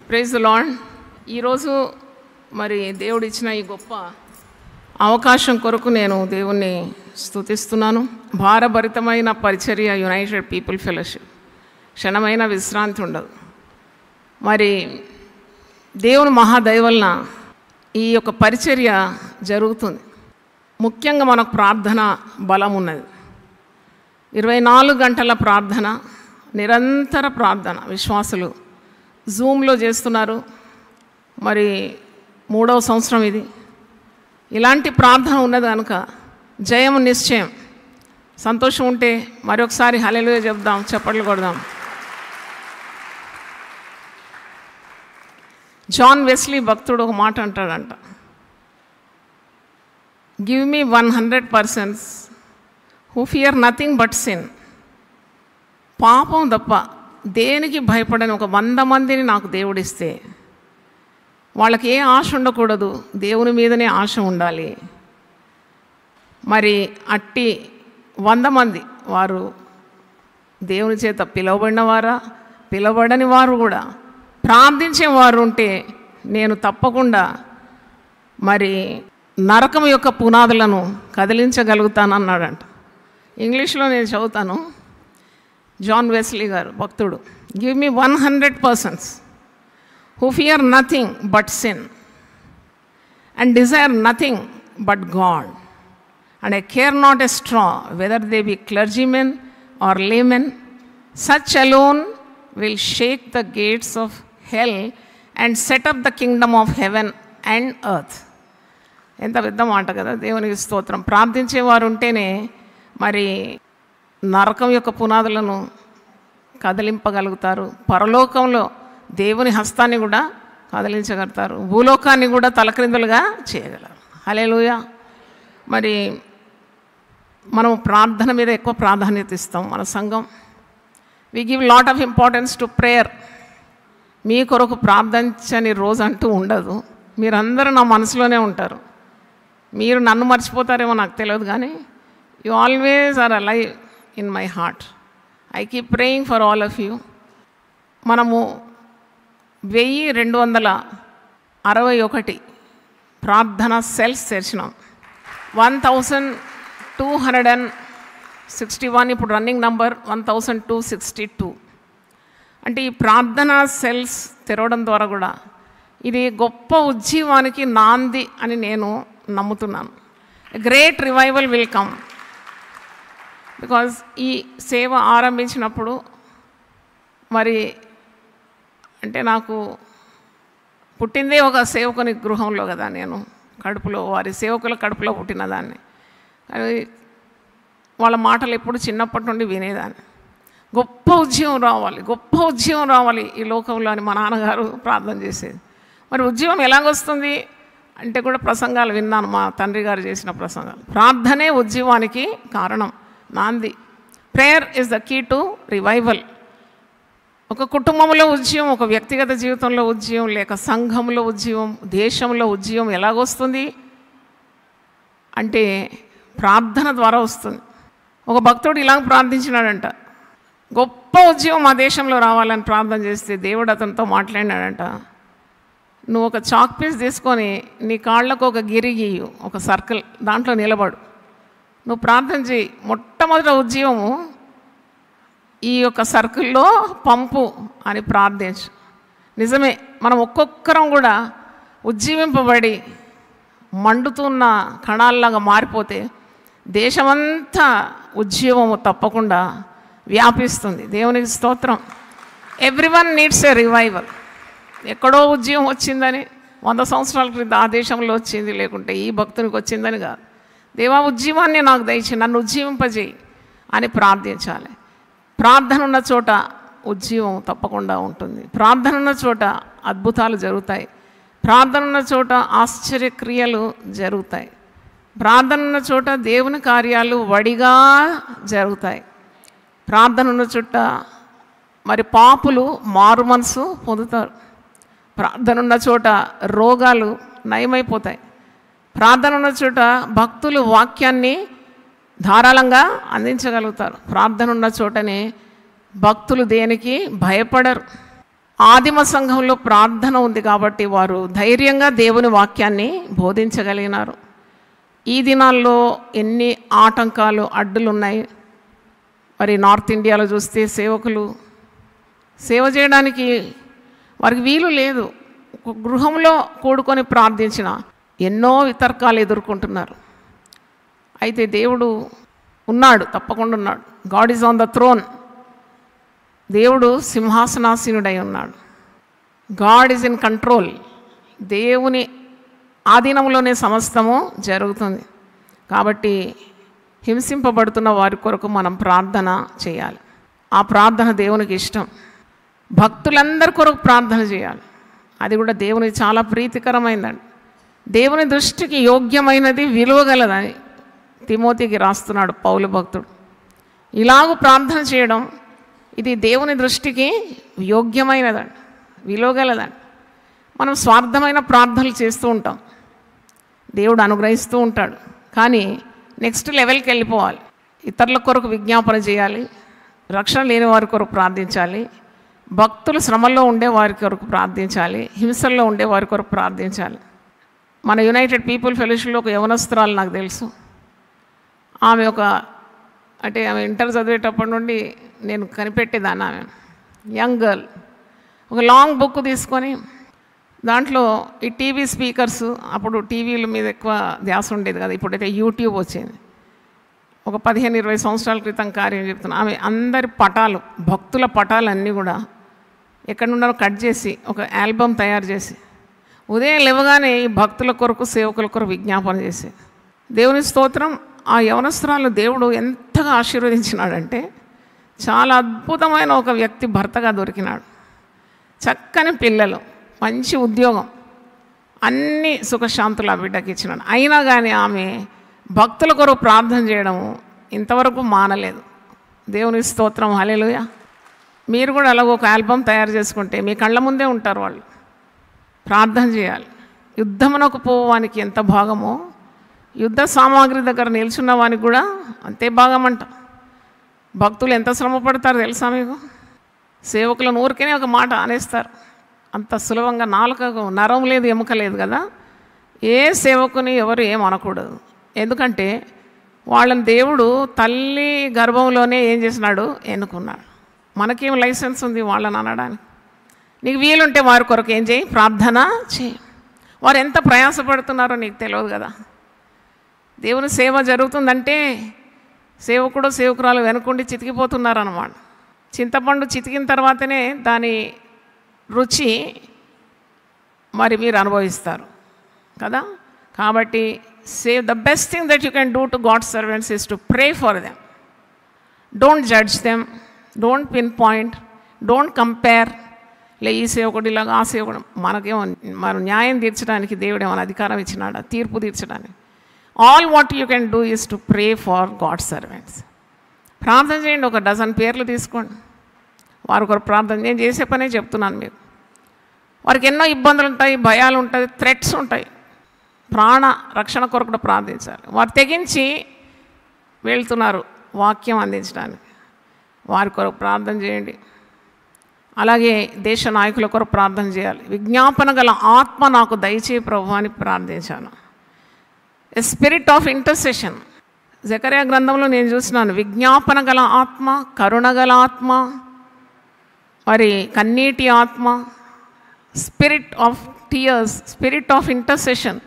Praise the lord. ఈరోజు మరి దేవుడు ఇచ్చిన ఈ గొప్ప అవకాశం కొరకు నేను దేవుణ్ణి స్తుతిస్తున్నాను. భారభరితమైన పరిచర్య యునైటెడ్ పీపుల్ ఫెలోషిప్, క్షణమైన విశ్రాంతి ఉండదు. మరి దేవుని మహాదయవలన ఈ యొక్క పరిచర్య జరుగుతుంది. ముఖ్యంగా మనకు ప్రార్థన బలం ఉన్నది. 24 గంటల ప్రార్థన, నిరంతర ప్రార్థన విశ్వాసులు జూమ్లో చేస్తున్నారు. మరి 3వ సంవత్సరం ఇది. ఇలాంటి ప్రార్థన ఉన్నది కనుక జయం నిశ్చయం. సంతోషం ఉంటే మరొకసారి హల్లెలూయా చెప్దాం, చప్పట్లు కొడదాం. జాన్ వెస్లీ భక్తుడు ఒక మాట అంటాడంట, give me 100 persons who fear nothing but sin. పాపం తప్ప దేనికి భయపడని ఒక 100 మందిని నాకు దేవుడిస్తే వాళ్ళకి ఏ ఆశ ఉండకూడదు, దేవుని మీదనే ఆశ ఉండాలి. మరి అట్టి 100 మంది వారు దేవుని చేత పిలువబడినవారా, పిలువబడని వారు కూడా ప్రార్థించేవారు ఉంటే నేను తప్పకుండా మరి నరకం యొక్క పునాదులను కదిలించగలుగుతానన్నాడంట. ఇంగ్లీష్లో నేను చదువుతాను. జాన్ వెస్లీ గారు భక్తుడు, give me 100 persons who fear nothing but sin and desire nothing but God, and I care not a straw whether they be clergymen or laymen. Such alone will shake the gates of hell and set up the kingdom of heaven and earth. ఎంత పెద్ద మాట కదా, దేవునికి స్తోత్రం. ప్రార్థించేవారు ఉంటేనే మరి నరకం యొక్క పునాదులను కదిలింపగలుగుతారు. పరలోకంలో దేవుని హస్తాన్ని కూడా కదిలించగలుగుతారు. భూలోకాన్ని కూడా తలక్రిందులుగా చేయగలరు. హల్లెలూయా. మరి మనం ప్రార్థన మీద ఎక్కువ ప్రాధాన్యత ఇస్తాం. మన సంఘం we give lot of importance to prayer. మీ కొరకు ప్రార్థించని రోజు అంటూ ఉండదు. మీరందరూ నా మనసులోనే ఉంటారు. మీరు నన్ను మర్చిపోతారేమో నాకు తెలియదు, కానీ you always are alive in my heart. I keep praying for all of you. మనము 1261 ప్రార్థన సెల్స్ తెరిచినాం. 1261 ఇప్పుడు రన్నింగ్ నంబర్ 1262. అంటే ఈ ప్రార్థన సెల్స్ తెరవడం ద్వారా కూడా ఇది గొప్ప ఉజ్జీవానికి నాంది అని నేను నమ్ముతున్నాను. Great revival will come. Because ఈ సేవ ఆరంభించినప్పుడు మరి అంటే నాకు పుట్టిందే ఒక సేవకుని గృహంలో కదా, నేను కడుపులో వారి సేవకుల కడుపులో పుట్టిన దాన్ని. కానీ వాళ్ళ మాటలు ఎప్పుడు చిన్నప్పటి నుండి వినేదాన్ని. గొప్ప ఉద్యమం రావాలి, గొప్ప ఉద్యమం రావాలి ఈ లోకంలో అని మా నాన్నగారు ప్రార్థన చేసేది. మరి ఉద్యమం ఎలాగొస్తుంది అంటే కూడా ప్రసంగాలు విన్నాను, మా తండ్రి గారు చేసిన ప్రసంగాలు. ప్రార్థనే ఉద్యమానికి కారణం, నాంది. Prayer is the key to revival. ఒక కుటుంబంలో ఉద్యమం, ఒక వ్యక్తిగత జీవితంలో ఉద్యమం, లేక సంఘంలో ఉద్యమం, దేశంలో ఉద్యమం ఎలాగొస్తుంది అంటే ప్రార్థన ద్వారా వస్తుంది. ఒక భక్తుడు ఇలాగ ప్రార్థించినాడంట, గొప్ప ఉద్యమం మా దేశంలో రావాలని ప్రార్థన చేస్తే దేవుడు అతనితో మాట్లాడినాడంట, నువ్వు ఒక చాక్ పీస్ తీసుకొని నీ కాళ్ళకు ఒక గిరి గీయు, ఒక సర్కిల్, దాంట్లో నిలబడు, నువ్వు ప్రార్థన చేయి. మొట్టమొదటి ఉద్యమము ఈ యొక్క సర్కిల్లో పంపు అని ప్రార్థించు. నిజమే, మనం ఒక్కొక్కరం కూడా ఉజ్జీవింపబడి మండుతున్న కణాల్లాగా మారిపోతే దేశమంతా ఉద్యమము తప్పకుండా వ్యాపిస్తుంది. దేవునికి స్తోత్రం. Everyone needs a revival. ఎక్కడో ఉద్యమం వచ్చిందని 100 సంవత్సరాల క్రితం ఆ దేశంలో వచ్చింది, లేకుంటే ఈ భక్తునికి వచ్చిందని కాదు. దేవా ఉద్యమాన్ని నాకు దయచేయి, నన్ను ఉజ్జీవింపజేయి అని ప్రార్థించాలి. ప్రార్థన ఉన్న చోట ఉజ్జీవం తప్పకుండా ఉంటుంది. ప్రార్థన ఉన్న చోట అద్భుతాలు జరుగుతాయి. ప్రార్థన ఉన్న చోట ఆశ్చర్యక్రియలు జరుగుతాయి. ప్రార్థన ఉన్న చోట దేవుని కార్యాలు వడిగా జరుగుతాయి. ప్రార్థన ఉన్న చోట మరి పాపులు మారు మనసు పొందుతారు. ప్రార్థన ఉన్న చోట రోగాలు నయమైపోతాయి. ప్రార్థన ఉన్న చోట భక్తులు వాక్యాన్ని ధారాళంగా అందించగలుగుతారు. ప్రార్థన ఉన్న చోటనే భక్తులు దేనికి భయపడరు. ఆదిమ సంఘంలో ప్రార్థన ఉంది కాబట్టి వారు ధైర్యంగా దేవుని వాక్యాన్ని బోధించగలిగినారు. ఈ దినాల్లో ఎన్ని ఆటంకాలు అడ్డులు ఉన్నాయి. మరి నార్త్ ఇండియాలో చూస్తే సేవకులు సేవ చేయడానికి వారికి వీలు లేదు. ఒక గృహంలో కూడుకొని ప్రార్థించిన ఎన్నో వితర్కాలు ఎదుర్కొంటున్నారు. అయితే దేవుడు ఉన్నాడు, తప్పకుండా ఉన్నాడు. God is on the throne. దేవుడు సింహాసనాసీనుడై ఉన్నాడు. God is in control. దేవుని ఆధీనంలోనే సమస్తము జరుగుతుంది. కాబట్టి హింసింపబడుతున్న వారి కొరకు మనం ప్రార్థన చేయాలి. ఆ ప్రార్థన దేవునికి ఇష్టం. భక్తులందరి కొరకు ప్రార్థన చేయాలి. అది కూడా దేవునికి చాలా ప్రీతికరమైందండి. దేవుని దృష్టికి యోగ్యమైనది, విలువగలదని తిమోతికి రాస్తున్నాడు పౌలు భక్తుడు. ఇలాగూ ప్రార్థన చేయడం ఇది దేవుని దృష్టికి యోగ్యమైనదండి, విలువగలదండి. మనం స్వార్థమైన ప్రార్థనలు చేస్తూ ఉంటాం, దేవుడు అనుగ్రహిస్తూ ఉంటాడు. కానీ నెక్స్ట్ లెవెల్కి వెళ్ళిపోవాలి. ఇతరుల కొరకు విజ్ఞాపన చేయాలి, రక్షణ లేని వారి కొరకు ప్రార్థించాలి, భక్తులు శ్రమల్లో ఉండే వారి కొరకు ప్రార్థించాలి, హింసల్లో ఉండే వారి కొరకు ప్రార్థించాలి. మన యునైటెడ్ పీపుల్ ఫెలోషిప్లో ఒక యవనస్తురాలు నాకు తెలుసు. ఆమె ఆమె ఇంటర్ చదివేటప్పటి నుండి నేను కనిపెట్టేదాన్ని. ఆమె యంగ్ గర్ల్ ఒక లాంగ్ బుక్ తీసుకొని దాంట్లో ఈ టీవీ స్పీకర్స్, అప్పుడు టీవీల మీద ఎక్కువ ధ్యాస ఉండేది కదా, ఇప్పుడైతే యూట్యూబ్ వచ్చింది. ఒక 15-20 సంవత్సరాల క్రితం కార్యం చెప్తున్నా. ఆమె అందరి పటాలు, భక్తుల పటాలన్నీ కూడా ఎక్కడున్నారో కట్ చేసి ఒక ఆల్బమ్ తయారు చేసి ఉదయం లేవగానే ఈ భక్తుల కొరకు, సేవకుల కొరకు విజ్ఞాపన చేసి, దేవుని స్తోత్రం. ఆ యవనస్తురాలు దేవుడు ఎంతగా ఆశీర్వదించినాడంటే చాలా అద్భుతమైన ఒక వ్యక్తి భర్తగా దొరికినాడు. చక్కని పిల్లలు, మంచి ఉద్యోగం, అన్ని సుఖశాంతులు ఆ బిడ్డకి ఇచ్చినాడు. అయినా కానీ ఆమె భక్తుల కొరకు ప్రార్థన చేయడము ఇంతవరకు మానలేదు. దేవుని స్తోత్రం, హల్లెలూయా. మీరు కూడా అలాగ ఒక ఆల్బమ్ తయారు చేసుకుంటే మీ కళ్ళ ముందే ఉంటారు వాళ్ళు. ప్రార్థన చేయాలి. యుద్ధమునకు పోవానికి ఎంత భాగమో యుద్ధ సామాగ్రి దగ్గర నిల్చున్న వానికి కూడా అంతే భాగం అంట. భక్తులు ఎంత శ్రమ పడతారు తెలుసా మీకు? సేవకులను ఊరికనే ఒక మాట అనేస్తారు. అంత సులభంగా నాలుకకు నరం లేదు, ఎముక లేదు కదా. ఏ సేవకుని ఎవరు ఏం అనకూడదు. ఎందుకంటే వాళ్ళని దేవుడు తల్లి గర్భంలోనే ఏం చేసినాడు, ఎన్నుకున్నాడు. మనకేం లైసెన్స్ ఉంది వాళ్ళని అనడానికి? నీకు వీలుంటే వారి కొరకు ఏం చేయి, ప్రార్థన చేయి. వారు ఎంత ప్రయాసపడుతున్నారో నీకు తెలియదు కదా. దేవుని సేవ జరుగుతుందంటే సేవకుడు, సేవకురాలు వెనుకుండి చితికిపోతున్నారన్నమాట. చింతపండు చితికిన తర్వాతనే దాని రుచి మరి మీరు అనుభవిస్తారు కదా. కాబట్టి the best thing that you can do to God's servants is to pray for them. Don't judge them, don't pinpoint, don't compare. ఈ సేవకుడు ఇలాగా, ఆ సేవకుడు. మనకేమో మన న్యాయం తీర్చడానికి దేవుడు ఏమైనా అధికారం ఇచ్చినాడా, తీర్పు తీర్చడానికి? All what you can do is to pray for God's servants. ప్రార్థన చేయండి. ఒక డజన్ పేర్లు తీసుకోండి, వారి కొరకు ప్రార్థన. నేను చేసే పనే చెప్తున్నాను మీకు. వారికి ఎన్నో ఇబ్బందులు ఉంటాయి, భయాలు ఉంటాయి, థ్రెట్స్ ఉంటాయి. ప్రాణ రక్షణ కొరకు కూడా ప్రార్థించాలి. వారు తెగించి వెళ్తున్నారు వాక్యం అందించడానికి, వారి కొరకు ప్రార్థన చేయండి. అలాగే దేశ నాయకుల కొరకు ప్రార్థన చేయాలి. విజ్ఞాపన గల ఆత్మ నాకు దయచేయి ప్రభు అని ప్రార్థించాను. A spirit of intercession. జకర్యా గ్రంథంలో నేను చూసినాను, విజ్ఞాపన గల ఆత్మ, కరుణ గల ఆత్మ, మరి కన్నీటి ఆత్మ, spirit of tears, spirit of intercession,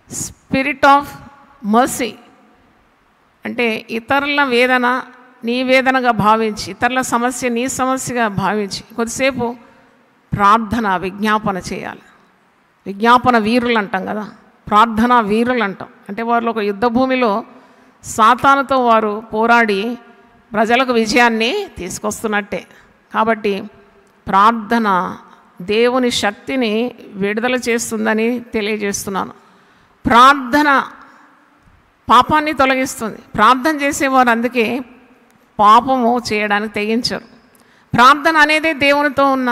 spirit of mercy. అంటే ఇతరుల వేదన నీ వేదనగా భావించి, ఇతరుల సమస్య నీ సమస్యగా భావించి కొద్దిసేపు ప్రార్థన, విజ్ఞాపన చేయాలి. విజ్ఞాపన వీరులు అంటాం కదా, ప్రార్థనా వీరులు అంటాం. అంటే వారు ఒక యుద్ధ భూమిలో సాతానుతో వారు పోరాడి ప్రజలకు విజయాన్ని తీసుకొస్తున్నట్టే. కాబట్టి ప్రార్థన దేవుని శక్తిని విడుదల చేస్తుందని తెలియజేస్తున్నాను. ప్రార్థన పాపాన్ని తొలగిస్తుంది. ప్రార్థన చేసేవారు అందుకే పాపము చేయడానికి తెగించరు. ప్రార్థన అనేది దేవునితో ఉన్న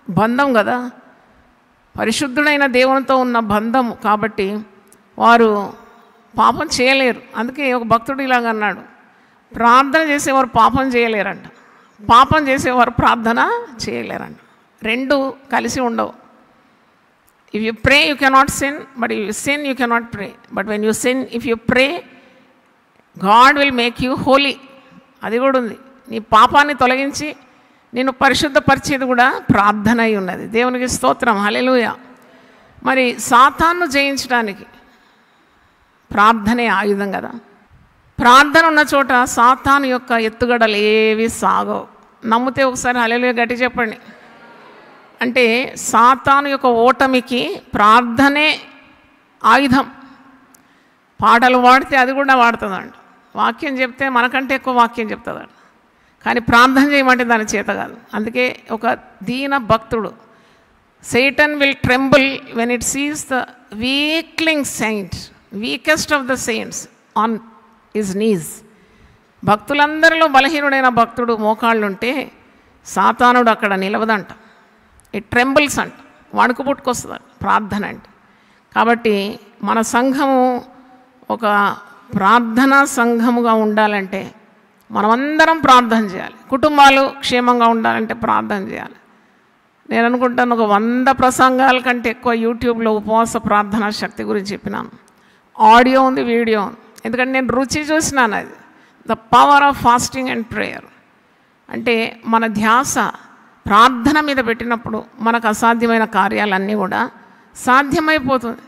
బంధం కదా, పరిశుద్ధుడైన దేవునితో ఉన్న బంధం. కాబట్టి వారు పాపం చేయలేరు. అందుకే ఒక భక్తుడు ఇలాగ అన్నాడు, ప్రార్థన చేసేవారు పాపం చేయలేరంట, పాపం చేసేవారు ప్రార్థన చేయలేరంట. రెండు కలిసి ఉండవు. If you pray you cannot sin, but if you sin you cannot pray. But when you sin, if you pray, God will make you holy. అది కూడా ఉంది. నీ పాపాన్ని తొలగించి నిన్ను పరిశుద్ధపరిచేది కూడా ప్రార్థన అయి ఉన్నది. దేవునికి స్తోత్రం, హల్లెలూయా. మరి సాతాను జయించడానికి ప్రార్థనే ఆయుధం కదా. ప్రార్థన ఉన్న చోట సాతాను యొక్క ఎత్తుగడలు ఏవి సాగవు. నమ్మితే ఒకసారి హల్లెలూయా గట్టి చెప్పండి. అంటే సాతాను యొక్క ఓటమికి ప్రార్థనే ఆయుధం. పాటలు పాడితే అది కూడా వాడుతుందండి. వాక్యం చెప్తే మనకంటే ఎక్కువ వాక్యం చెప్తుందండి. కానీ ప్రార్థన చేయమంటే దాని చేత కాదు. అందుకే ఒక దీన భక్తుడు, Satan will tremble when it sees the weakling saint, weakest of the saints on his knees. భక్తులందరిలో బలహీనుడైన భక్తుడు మోకాళ్ళుంటే సాతానుడు అక్కడ నిలవదంట. ఇట్ ట్రెంబుల్స్ అంట, వణుకు పుట్టుకొస్తుంది ప్రార్థన అంటే. కాబట్టి మన సంఘము ఒక ప్రార్థనా సంఘముగా ఉండాలంటే మనమందరం ప్రార్థన చేయాలి. కుటుంబాలు క్షేమంగా ఉండాలంటే ప్రార్థన చేయాలి. నేను అనుకుంటాను ఒక 100 ప్రసంగాల కంటే ఎక్కువ యూట్యూబ్లో ఉపవాస ప్రార్థనా శక్తి గురించి చెప్పినాను. ఆడియో ఉంది, వీడియో ఉంది. ఎందుకంటే నేను రుచి చూసినాను అది. The power of fasting and prayer. అంటే మన ధ్యాస ప్రార్థన మీద పెట్టినప్పుడు మనకు అసాధ్యమైన కార్యాలన్నీ కూడా సాధ్యమైపోతుంది.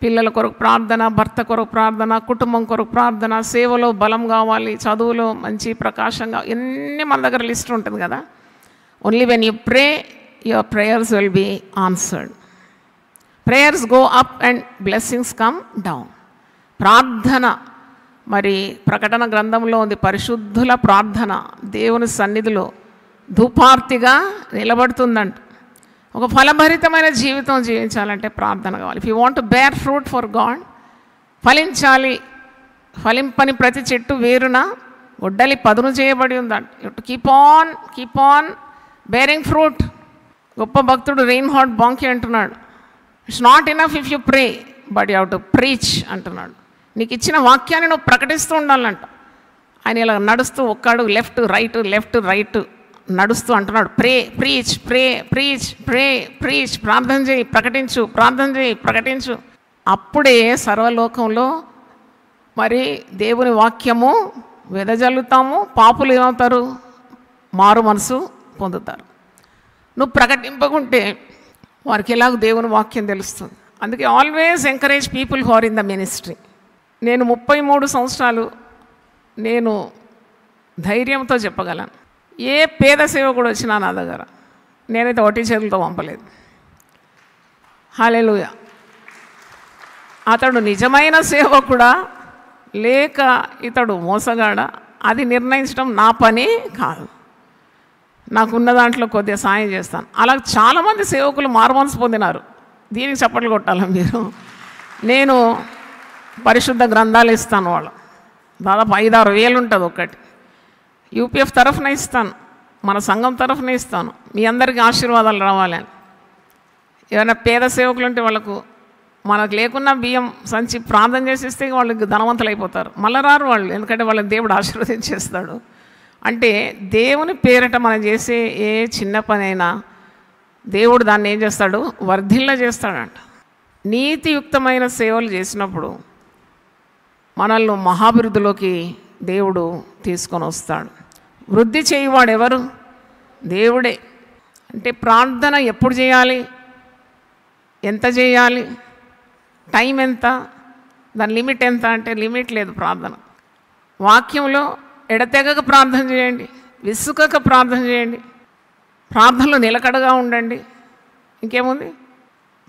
పిల్లల కొరకు ప్రార్థన, భర్త కొరకు ప్రార్థన, కుటుంబం కొరకు ప్రార్థన, సేవలో బలం కావాలి, చదువులో మంచి ప్రకాశంగా, ఎన్ని మన దగ్గర లిస్ట్ ఉంటుంది కదా. Only when you pray your prayers will be answered. Prayers go up and blessings come down. ప్రార్థన మరి ప్రకటన గ్రంథంలో ఉంది. పరిశుద్ధుల ప్రార్థన దేవుని సన్నిధిలో ధూపార్తిగా నిలబడుతుందంట. ఒక ఫలభరితమైన జీవితం జీవించాలంటే ప్రార్థన కావాలి. If you want to bear fruit for God, ఫలించాలి. ఫలింపని ప్రతి చెట్టు వేరున గొడ్డలి పదును చేయబడి ఉందంట. You to keep on bearing fruit. గొప్ప భక్తుడు రెయిన్హార్డ్ బాంకీ అంటున్నాడు, it's not enough if you pray, but you have to preach అంటున్నాడు. నీకు ఇచ్చిన వాక్యాన్ని నువ్వు ప్రకటిస్తూ ఉండాలంట. ఆయన ఇలా నడుస్తూ ఒక్కడు లెఫ్ట్ రైట్ నడుస్తూ అంటున్నాడు, ప్రీచ్, ప్రార్థన చేయి, ప్రకటించు. అప్పుడే సర్వలోకంలో మరి దేవుని వాక్యము వెదజల్లుతాము. పాపులు ఏమవుతారు? మారు మనసు పొందుతారు. నువ్వు ప్రకటింపకుంటే వారికి ఎలాగో దేవుని వాక్యం తెలుస్తుంది. అందుకే always encourage people who are in the ministry. నేను 33 సంవత్సరాలు నేను ధైర్యంతో చెప్పగలను, ఏ పేద సేవకుడు వచ్చినా నా దగ్గర నేనైతే ఒట్టి చేతులతో పంపలేదు. హల్లెలూయా. అతడు నిజమైన సేవకుడా లేక ఇతడు మోసగాడా అది నిర్ణయించడం నా పని కాదు. నాకున్న దాంట్లో కొద్దిగా సాయం చేస్తాను. అలా చాలామంది సేవకులు మారుమనసు పొందినారు. దీనికి చప్పట్లు కొట్టాలి మీరు. నేను పరిశుద్ధ గ్రంథాలు ఇస్తాను. వాళ్ళు దాదాపు 5-6 వేలు ఉంటుంది ఒక్కటి. యూపీఎఫ్ తరఫున ఇస్తాను, మన సంఘం తరఫున ఇస్తాను. మీ అందరికీ ఆశీర్వాదాలు రావాలని. ఏమైనా పేద సేవకులు ఉంటే వాళ్ళకు మనకు లేకున్నా బియ్యం సంచి ప్రార్థన చేసిస్తే వాళ్ళకి ధనవంతులు అయిపోతారు. మళ్ళీ రారు వాళ్ళు, ఎందుకంటే వాళ్ళని దేవుడు ఆశీర్వదించేస్తాడు. అంటే దేవుని పేరిట మనం చేసే ఏ చిన్న పనైనా దేవుడు దాన్ని ఏం చేస్తాడు? వర్ధిల్ల చేస్తాడంట. నీతియుక్తమైన సేవలు చేసినప్పుడు మనల్ని మహాభివృద్ధిలోకి దేవుడు తీసుకొని వస్తాడు. వృద్ధి చేయవాడు ఎవరు? దేవుడే. అంటే ప్రార్థన ఎప్పుడు చేయాలి, ఎంత చేయాలి, టైం ఎంత, దాని లిమిట్ ఎంత అంటే లిమిట్ లేదు. ప్రార్థన వాక్యంలో ఎడతెగక ప్రార్థన చేయండి, విసుకక ప్రార్థన చేయండి, ప్రార్థనలో నిలకడగా ఉండండి. ఇంకేముంది?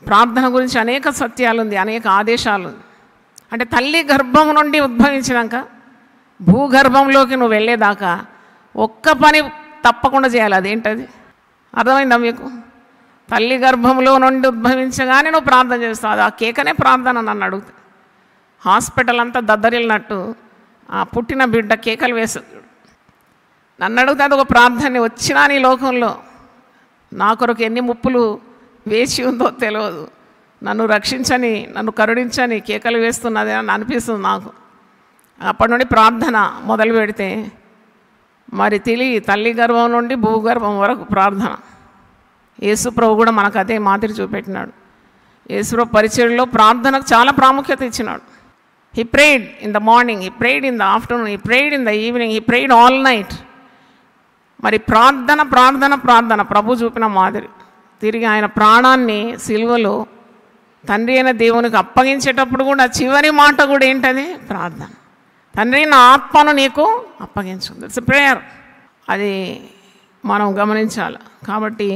ప్రార్థన గురించి అనేక సత్యాలు ఉంది, అనేక ఆదేశాలు ఉంది. అంటే తల్లి గర్భం నుండి ఉద్భవించినాక భూగర్భంలోకి నువ్వు వెళ్ళేదాకా ఒక్క పని తప్పకుండా చేయాలి. అదేంటది? అర్థమైందా మీకు? తల్లి గర్భంలో నుండి ఉద్భవించగానే నువ్వు ప్రార్థన చేస్తావు. అది ఆ కేకనే ప్రార్థన. నన్ను అడుగుతా, హాస్పిటల్ అంతా దద్దరిల్లినట్టు ఆ పుట్టిన బిడ్డ కేకలు వేస్తాడు. నన్ను అడిగితే అది ఒక ప్రార్థన. వచ్చినా నీ లోకంలో నా కొరకు ఎన్ని ముప్పులు వేచి ఉందో తెలియదు. నన్ను రక్షించని, నన్ను కరుణించని కేకలు వేస్తున్నది అని అనిపిస్తుంది నాకు. అప్పటి నుండి ప్రార్థన మొదలు పెడితే మరి తల్లి గర్భం నుండి భూగర్భం వరకు ప్రార్థన. యేసుప్రభు కూడా మనకు అదే మాదిరి చూపెట్టినాడు. యేసుప్రభు పరిచర్యలో ప్రార్థనకు చాలా ప్రాముఖ్యత ఇచ్చినాడు. He prayed in the morning, he prayed in the afternoon, he prayed in the evening, he prayed all night. మరి ప్రార్థన ప్రార్థన ప్రార్థన ప్రభు చూపిన మాదిరి. తిరిగి ఆయన ప్రాణాన్ని సిలువలో తండ్రి అయిన దేవునికి అప్పగించేటప్పుడు కూడా చివరి మాట కూడా ఏంటది? ప్రార్థన. తండ్రి నా ఆత్మను నీకు అప్పగించు. That's a prayer. అది మనం గమనించాలి. కాబట్టి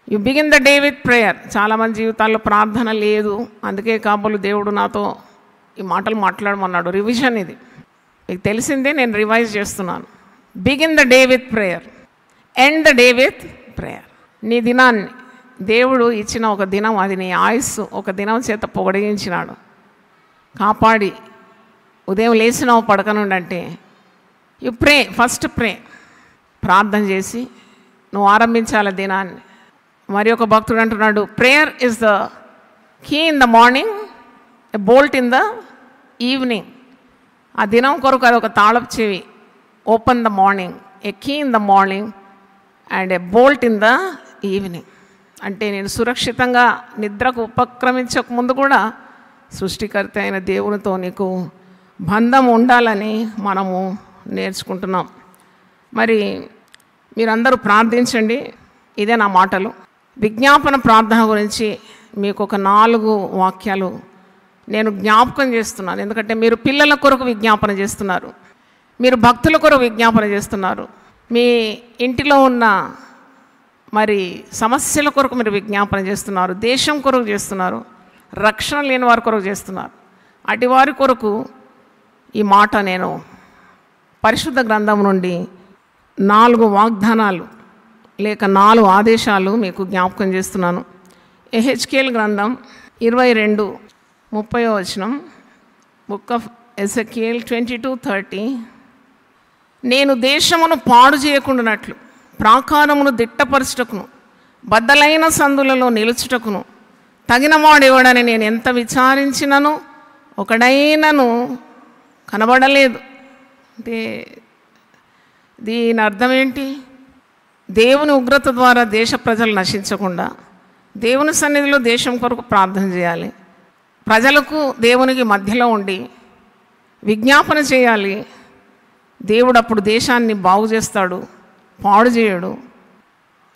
you begin the day with prayer. చాలామంది జీవితాల్లో ప్రార్థన లేదు. అందుకే కాబోలు దేవుడు నాతో ఈ మాటలు మాట్లాడమన్నాడు. రివిజన్ ఇది మీకు తెలిసిందే, నేను రివైజ్ చేస్తున్నాను. Begin the day with prayer, end the day with prayer. నీ దినాన్ని దేవుడు ఇచ్చిన ఒక దినం, అది నీ ఆయుస్సు ఒక దినం చేత పొడిగించినాడు, కాపాడి ఉదయం లేచినావు పడక నుండి అంటే యు ప్రే. ఫస్ట్ ప్రే, ప్రార్థన చేసి నువ్వు ఆరంభించాలి దినాన్ని. మరి ఒక భక్తుడు అంటున్నాడు, prayer is the key in the morning, a bolt in the evening. ఆ దినం కొరకు అది ఒక తాళపు చెవి. Open the morning, a key in the morning and a bolt in the evening. అంటే నేను సురక్షితంగా నిద్రకు ఉపక్రమించక ముందు కూడా సృష్టికర్త అయిన దేవునితో నీకు బంధం ఉండాలని మనము నేర్చుకుంటున్నాం. మరి మీరందరూ ప్రార్థించండి. ఇదే నా మాటలు. విజ్ఞాపన ప్రార్థన గురించి మీకు ఒక 4 వాక్యాలు నేను జ్ఞాపకం చేస్తున్నాను. ఎందుకంటే మీరు పిల్లల కొరకు విజ్ఞాపన చేస్తున్నారు, మీరు భక్తుల కొరకు విజ్ఞాపన చేస్తున్నారు, మీ ఇంటిలో ఉన్న మరి సమస్యల కొరకు మీరు విజ్ఞాపన చేస్తున్నారు, దేశం కొరకు చేస్తున్నారు, రక్షణ లేని వారి కొరకు చేస్తున్నారు. అటు వారి కొరకు ఈ మాట నేను పరిశుద్ధ గ్రంథం నుండి 4 వాగ్దానాలు లేక 4 ఆదేశాలు మీకు జ్ఞాపకం చేస్తున్నాను. ఎహెచ్కేల్ గ్రంథం 22:30 బుక్ ఆఫ్ ఎజెకియల్ 22:30. నేను దేశమును పాడు చేయకుండానట్లు ప్రాకారమును దిట్టపరచుటకును బద్దలైన సందులలో నిలుచుటకును తగినవాడేవాడని నేను ఎంత విచారించినను ఒకడైనను కనబడలేదు. అంటే దీని అర్థం ఏంటి? దేవుని ఉగ్రత ద్వారా దేశ ప్రజలు నశించకుండా దేవుని సన్నిధిలో దేశం కొరకు ప్రార్థన చేయాలి. ప్రజలకు దేవునికి మధ్యలో ఉండి విజ్ఞాపన చేయాలి. దేవుడు అప్పుడు దేశాన్ని బాగు చేస్తాడు, పాడు చేయడు.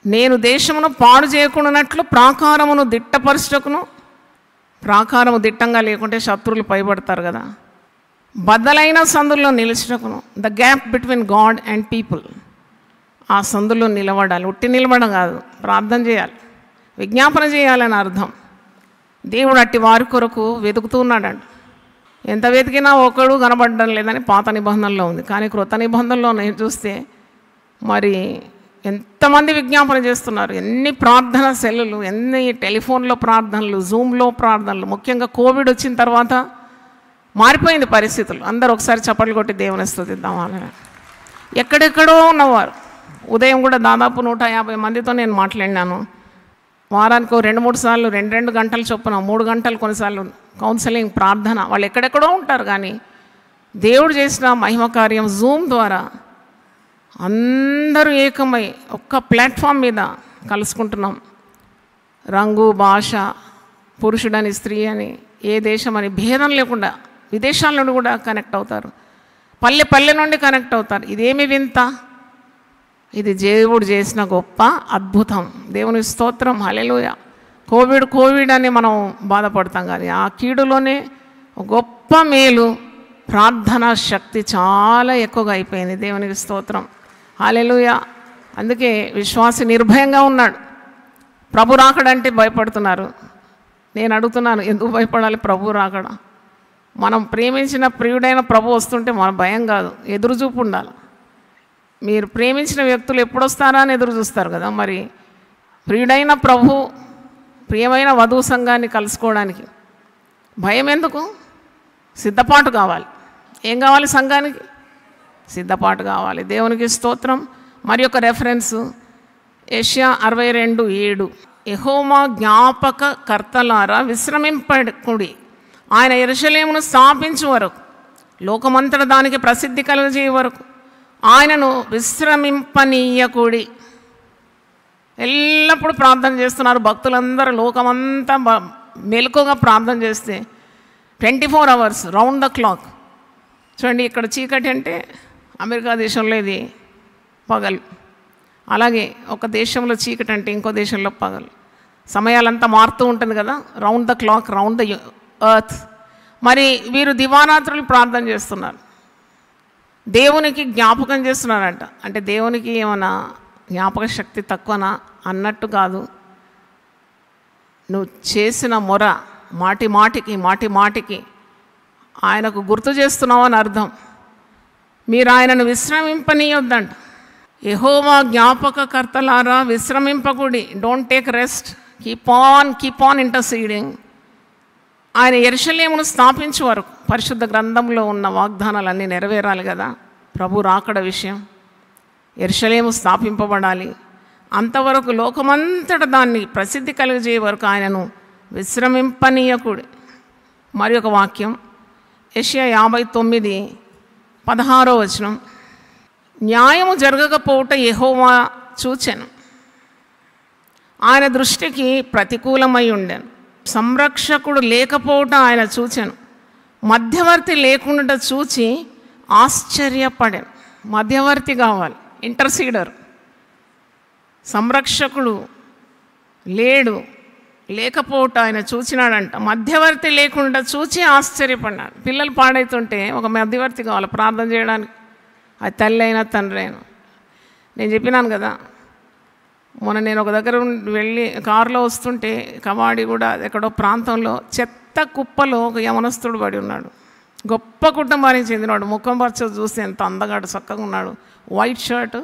నేను దేశమును పాడు చేయకుండానట్లు ప్రాకారమును దిట్టపరచుటకును, ప్రాకారము దిట్టంగా లేకుంటే శత్రువులు పైబడతారు కదా, బద్దలైన సందుల్లో నిలుచుటకును, the gap between God and people, ఆ సందులో నిలబడాలి. ఉట్టి నిలబడం కాదు, ప్రార్థన చేయాలి, విజ్ఞాపన చేయాలని అర్థం. దేవుడు అట్టి వారి కొరకు వెతుకుతూ ఉన్నాడండి. ఎంత వెతికినా ఒకడు కనబడడం లేదని పాత నిబంధనలో ఉంది. కానీ క్రొత్త నిబంధనలో నేను చూస్తే మరి ఎంతమంది విజ్ఞాపన చేస్తున్నారు, ఎన్ని ప్రార్థన సెల్లులు, ఎన్ని టెలిఫోన్లో ప్రార్థనలు, జూమ్లో ప్రార్థనలు. ముఖ్యంగా కోవిడ్ వచ్చిన తర్వాత మారిపోయింది పరిస్థితులు. అందరూ ఒకసారి చప్పట్లు కొట్టి దేవుని స్తుతిద్దామని. ఎక్కడెక్కడో ఉన్నవారు. ఉదయం కూడా దాదాపు 150 మందితో నేను మాట్లాడినాను. వారానికి 2-3 సార్లు 2 గంటల చొప్పున 3 గంటలు కొన్నిసార్లు కౌన్సిలింగ్ ప్రార్థన. వాళ్ళు ఎక్కడెక్కడో ఉంటారు, కానీ దేవుడు చేసిన మహిమ కార్యం జూమ్ ద్వారా అందరూ ఏకమై ఒక్క ప్లాట్ఫామ్ మీద కలుసుకుంటున్నాం. రంగు, భాష, పురుషుడని, స్త్రీ అని, ఏ దేశం అని భేదం లేకుండా విదేశాల నుండి కూడా కనెక్ట్ అవుతారు, పల్లె పల్లె నుండి కనెక్ట్ అవుతారు. ఇదేమి వింత! ఇది దేవుడు చేసిన గొప్ప అద్భుతం. దేవుని స్తోత్రం, హల్లెలూయా. కోవిడ్ అని మనం బాధపడతాం, కానీ ఆ కీడులోనే గొప్ప మేలు, ప్రార్థనా శక్తి చాలా ఎక్కువగా అయిపోయింది. దేవునికి స్తోత్రం, హల్లెలూయా. అందుకే విశ్వాసి నిర్భయంగా ఉన్నాడు. ప్రభు రాకడంటే భయపడుతున్నారు. నేను అడుగుతున్నాను, ఎందుకు భయపడాలి? ప్రభు రాకడ. మనం ప్రేమించిన ప్రియుడైన ప్రభు వస్తుంటే మన భయం కాదు, ఎదురుచూపు ఉండాలి. మీరు ప్రేమించిన వ్యక్తులు ఎప్పుడొస్తారా అని ఎదురు చూస్తారు కదా. మరి ప్రియుడైన ప్రభు, ప్రియమైన వధువు సంఘాన్ని కలుసుకోవడానికి భయం ఎందుకు? సిద్ధపాటు కావాలి. ఏం కావాలి? సంఘానికి సిద్ధపాటు కావాలి. దేవునికి స్తోత్రం. మరి ఒక రెఫరెన్స్ యెషయా 62:7. యెహోవా జ్ఞాపక కర్తలారా విశ్రమింపకుడి, ఆయన యెరూషలేమును స్థాపించు వరకు, లోకమంతట దానికి ప్రసిద్ధి కలుగజేయ వరకు ఆయనను విశ్రమింపనీయకుడి. ఎల్లప్పుడూ ప్రార్థన చేస్తున్నారు భక్తులందరూ. లోకమంతా మెలకుగా ప్రార్థన చేస్తే 24 hours రౌండ్ ద క్లాక్. చూడండి, ఇక్కడ చీకటి అంటే అమెరికా దేశంలో ఇది పగలు, అలాగే ఒక దేశంలో చీకటి అంటే ఇంకో దేశంలో పగలు. సమయాలంతా మారుతూ ఉంటుంది కదా, round the clock, round the earth. మరి వీరు దివారాత్రులు ప్రార్థన చేస్తున్నారు, దేవునికి జ్ఞాపకం చేస్తున్నారంట. అంటే దేవునికి ఏమైనా జ్ఞాపక శక్తి తక్కువనా అన్నట్టు కాదు. నువ్వు చేసిన మొర మాటి మాటికి ఆయనకు గుర్తు చేస్తున్నావు అని అర్థం. మీరు ఆయనను విశ్రమింపనీయొద్దంట. యెహోవా జ్ఞాపకకర్తలారా విశ్రమింపకుడి, don't take rest, keep on interceding. ఆయన యెరూషలేమును స్థాపించే వరకు పరిశుద్ధ గ్రంథంలో ఉన్న వాగ్దానాలన్నీ నెరవేరాలి కదా. ప్రభు రాకడ విషయం, యెరూషలేము స్థాపింపబడాలి, అంతవరకు లోకమంతట దాన్ని ప్రసిద్ధి కలిగజేయ వరకు ఆయనను విశ్రమింపనీయకుడి. మరి ఒక వాక్యం యెషయా 59:16 న్యాయము జరగకపోవుట యెహోవా చూచెను, ఆయన దృష్టికి ప్రతికూలమై ఉండెను. సంరక్షకుడు లేకపోవట ఆయన చూచెను, మధ్యవర్తి లేకుండా చూచి ఆశ్చర్యపడాను. మధ్యవర్తి కావాలి, ఇంటర్సీడర్. సంరక్షకుడు లేకపోవట ఆయన చూచినాడంట, మధ్యవర్తి లేకుండా చూచి ఆశ్చర్యపడ్డాడు. పిల్లలు పాడైతుంటే ఒక మధ్యవర్తి కావాలి ప్రార్థన చేయడానికి, అది తల్లి అయినా తండ్రి అయినా. నేను చెప్పినాను కదా, మొన్న నేను ఒక దగ్గర వెళ్ళి కారులో వస్తుంటే కవాడి కూడా ఎక్కడో ప్రాంతంలో చెత్త కుప్పలో ఒక యవనస్తుడు పడి ఉన్నాడు. గొప్ప కుటుంబానికి చెందినవాడు, ముఖం పరచ చూస్తే ఎంత అందగాడు, చక్కగా ఉన్నాడు. White shirt,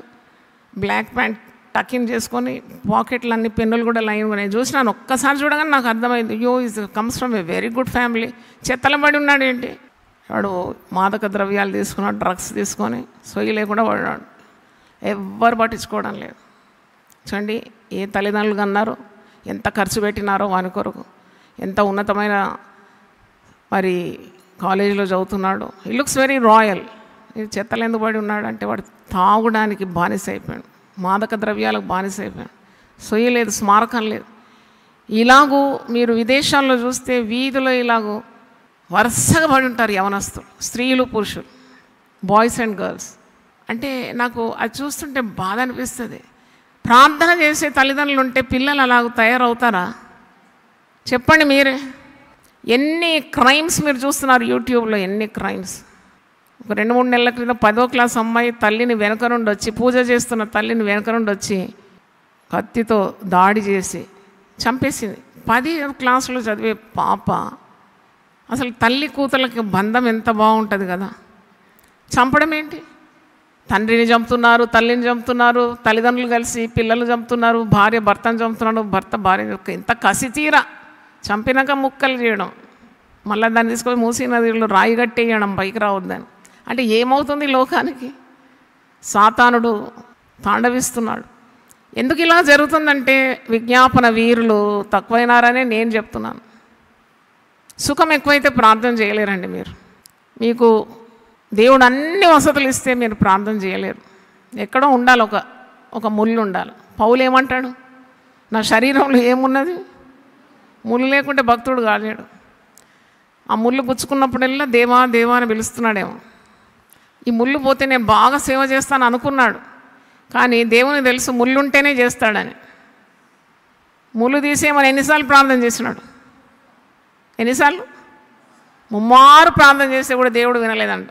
black pant tuck in చేసుకొని, పాకెట్లు అన్ని పెన్నులు కూడా లైన్. నేను చూసినాను, ఒక్కసారి చూడగానే నాకు అర్థమైంది, అయ్యో is comes from a very good family. చెత్తలో పడి ఉన్నాడు ఏంటి వాడు, మాదక ద్రవ్యాలు తీసుకున్నాడు, డ్రగ్స్ తీసుకొని సొయ్యి లేకుండా పడినాడు. ఎవ్వరు పట్టించుకోవడం లేదు. చూడండి, ఏ తల్లిదండ్రులు కన్నారో, ఎంత ఖర్చు పెట్టినారో వాని కొరకు, ఎంత ఉన్నతమైన మరి కాలేజీలో చదువుతున్నాడు. ఈ లుక్స్ వెరీ రాయల్. ఇది చెత్తలు ఎందుకు పడి ఉన్నాడు అంటే వాడు తాగడానికి బానిస అయిపోయాడు, మాదక ద్రవ్యాలకు బానిస అయిపోయాడు, సొయ్యి లేదు, స్మారకం లేదు. ఇలాగూ మీరు విదేశాల్లో చూస్తే వీధిలో ఇలాగూ వరుసగా పడి ఉంటారు యవనస్తులు, స్త్రీలు పురుషులు, బాయ్స్ అండ్ గర్ల్స్. అంటే నాకు అది చూస్తుంటే బాధ అనిపిస్తుంది. ప్రార్థన చేసే తల్లిదండ్రులు ఉంటే పిల్లలు అలాగ తయారవుతారా చెప్పండి మీరే. ఎన్ని క్రైమ్స్ మీరు చూస్తున్నారు యూట్యూబ్లో, ఎన్ని క్రైమ్స్. ఒక 2-3 నెలల క్రితం 10వ క్లాస్ అమ్మాయి తల్లిని వెనక నుండి వచ్చి, పూజ చేస్తున్న తల్లిని వెనక నుండి వచ్చి కత్తితో దాడి చేసి చంపేసింది. 10వ క్లాసులో చదివే పాప. అసలు తల్లి కూతుళ్ళకి బంధం ఎంత బాగుంటుంది కదా, చంపడం ఏంటి? తండ్రిని చంపుతున్నారు, తల్లిని చంపుతున్నారు, తల్లిదండ్రులు కలిసి పిల్లలు చంపుతున్నారు, భార్య భర్తను చంపుతున్నాడు, భర్త భార్య. ఎంత కసి తీరా చంపినాక ముక్కలు చేయడం, మళ్ళీ దాన్ని తీసుకొని మూసీ నదిలో రాయి కట్టేయడం పైకి రావద్దని. అంటే ఏమవుతుంది లోకానికి? సాతానుడు తాండవిస్తున్నాడు. ఎందుకు ఇలా జరుగుతుందంటే విజ్ఞాపన వీరులు తక్కువైనారనే నేను చెప్తున్నాను. సుఖం ఎక్కువైతే ప్రార్థన చేయలేరండి మీరు. మీకు దేవుడు అన్ని వసతులు ఇస్తే మీరు ప్రార్థన చేయలేరు. ఎక్కడో ఉండాలి, ఒక ముళ్ళు ఉండాలి. పౌలు ఏమంటాడు, నా శరీరంలో ఏమున్నది? ముళ్ళు లేకుంటే భక్తుడు కాలేడు. ఆ ముళ్ళు గుచ్చుకున్నప్పుడల్లా దేవా దేవా అని పిలుస్తున్నాడేమో. ఈ ముళ్ళు పోతే నేను బాగా సేవ చేస్తాను అనుకున్నాడు, కానీ దేవునికి తెలుసు ముళ్ళు ఉంటేనే చేస్తాడని. ముళ్ళు తీసేయమని ఎన్నిసార్లు ప్రార్థన చేసినాడు? ఎన్నిసార్లు? ముమ్మారు ప్రార్థన చేస్తే కూడా దేవుడు వినలేదంట.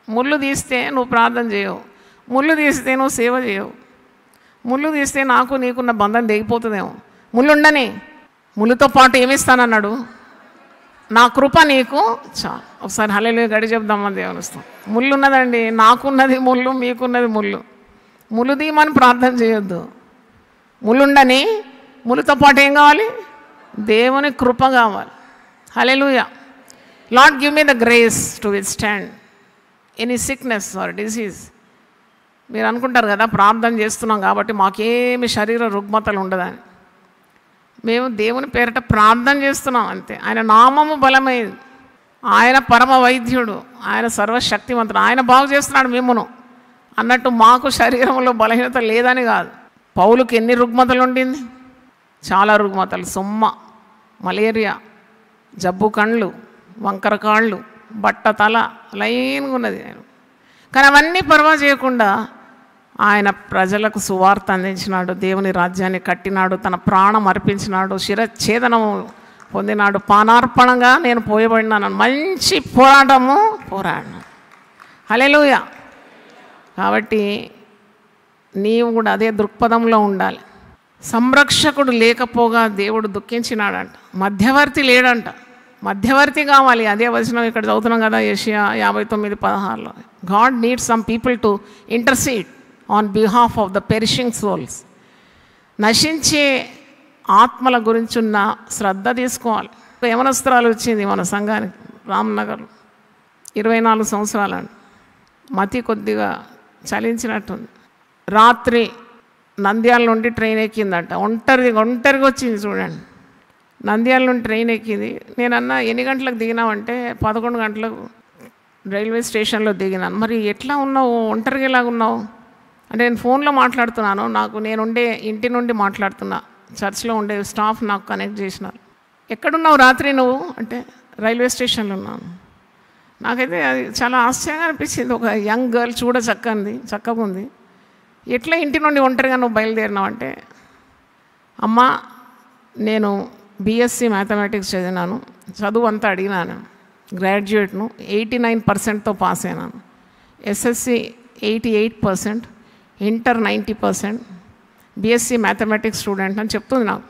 ముళ్ళు తీస్తే నువ్వు ప్రార్థన చేయవు, ముళ్ళు తీస్తే నువ్వు సేవ చేయవు, ముళ్ళు తీస్తే నాకు నీకున్న బంధం తెగిపోతుందేమో. ముళ్ళు ఉండని, ముళ్ళుతో పాటు ఏమిస్తానన్నాడు? నా కృప నీకు చాలు. ఒకసారి హల్లెలూయా గడి చెప్దామా దేవునిస్తాం. ముళ్ళు ఉన్నదండి, నాకున్నది ముళ్ళు, మీకున్నది ముళ్ళు. ముళ్ళు తీయమని ప్రార్థన చేయొద్దు. ముళ్ళుండని, ముళ్ళుతో పాటు ఏం కావాలి? దేవుని కృప కావాలి. Hallelujah. Lord give me the grace to withstand any sickness or disease. మీరు అనుకుంటారు కదా ప్రార్థన చేస్తున్నాం కాబట్టి మాకేమి శరీర రుగ్మతలు ఉండదని. మేము దేవుని పేరిట ప్రార్థన చేస్తున్నాం అంతే. ఆయన నామము బలమైంది, ఆయన పరమ వైద్యుడు, ఆయన సర్వశక్తివంతుడు, ఆయన బాగు చేస్తున్నాడు మిమ్మును అన్నట్టు. మాకు శరీరంలో బలహీనత లేదని కాదు, పౌలుకి ఎన్ని రుగ్మతలు ఉండింది? చాలా రుగ్మతలు. సొమ్మ, మలేరియా, జబ్బు కళ్ళు, వంకర కాళ్ళు, బట్ట తల, లైన్గా ఉన్నది. కానీ అవన్నీ పర్వా చేయకుండా ఆయన ప్రజలకు సువార్త అందించినాడు, దేవుని రాజ్యాన్ని కట్టినాడు, తన ప్రాణం అర్పించినాడు, శిరఛేదనము పొందినాడు. పానార్పణంగా నేను పోయబడినాను, మంచి పోరాటము పోరాడినాను. హల్లెలూయా. కాబట్టి నీవు కూడా అదే దృక్పథంలో ఉండాలి. సంరక్షకుడు లేకపోగా దేవుడు దుఃఖించినాడంట. మధ్యవర్తి లేడంట. మధ్యవర్తి కావాలి. అదే వచనం ఇక్కడ చదువుతున్నాం కదా, యెషయా 59:16. God needs some people to intercede on behalf of the perishing souls. నశించే ఆత్మల గురించి ఉన్న శ్రద్ధ తీసుకోవాలి. యవనస్త్రాలు వచ్చింది మన సంఘానికి రామ్నగర్, 24 సంవత్సరాలండి. మతి కొద్దిగా చలించినట్టుంది. రాత్రి నంద్యాల నుండి ట్రైన్ ఎక్కిందంట. ఒంటరిగా వచ్చింది చూడండి. నంద్యాల నుండి ట్రైన్ ఎక్కింది. నేనన్నా ఎన్ని గంటలకు దిగినావంటే 11 గంటలకు రైల్వే స్టేషన్లో దిగినాను. మరి ఎట్లా ఉన్నావు, ఒంటరిగా ఎలాగ ఉన్నావు అంటే, నేను ఫోన్లో మాట్లాడుతున్నాను. నేనుండే ఇంటి నుండి మాట్లాడుతున్నా. చర్చ్లో ఉండే స్టాఫ్ నాకు కనెక్ట్ చేసినారు. ఎక్కడున్నావు రాత్రి నువ్వు అంటే, రైల్వే స్టేషన్లో ఉన్నాను. నాకైతే అది చాలా ఆశ్చర్యంగా అనిపించింది. ఒక యంగ్ గర్ల్ చక్కగా ఉంది. ఎట్లా ఇంటి నుండి ఒంటరిగా నువ్వు బయలుదేరినావు అంటే, అమ్మా నేను బీఎస్సీ మ్యాథమెటిక్స్ చదివినాను, చదువు అంతా అడిగినాను, గ్రాడ్యుయేట్ను, 89%తో పాస్ అయినాను, SSC 88%, inter 90%, BSc mathematics student అని చెప్తుంది నాకు.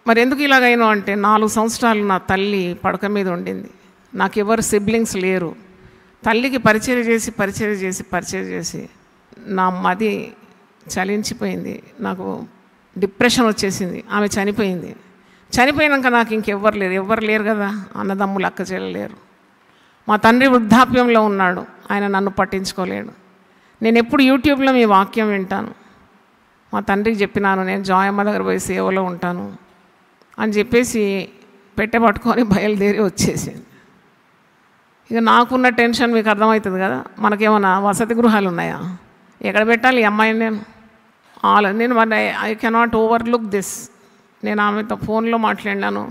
మరి ఎందుకు ఇలాగైనా అంటే, 4 సంవత్సరాలు నా తల్లి పడక మీద ఉండింది. నాకు ఎవరు సిబ్లింగ్స్ లేరు. తల్లికి పరిచయం చేసి నా మది చలించిపోయింది. నాకు డిప్రెషన్ వచ్చేసింది. ఆమె చనిపోయినాక నాకు ఎవ్వరు లేరు కదా, అన్నదమ్ములు అక్క చెల్లెలేరు. మా తండ్రి వృద్ధాప్యంలో ఉన్నాడు, ఆయన నన్ను పట్టించుకోలేడు. నేను ఎప్పుడు యూట్యూబ్లో మీ వాక్యం వింటాను. మా తండ్రికి చెప్పినాను, నేను జాయమ్మ దగ్గర పోయి సేవలో ఉంటాను అని చెప్పేసి పట్టుకొని బయలుదేరి వచ్చేసింది. ఇక నాకున్న టెన్షన్ మీకు అర్థమవుతుంది కదా. మనకేమన్నా వసతి గృహాలు ఉన్నాయా? ఎక్కడ పెట్టాలి ఈ అమ్మాయిని? నేను మరి ఐ కెనాట్ ఓవర్లుక్ దిస్. నేను ఆమెతో ఫోన్లో మాట్లాడినాను.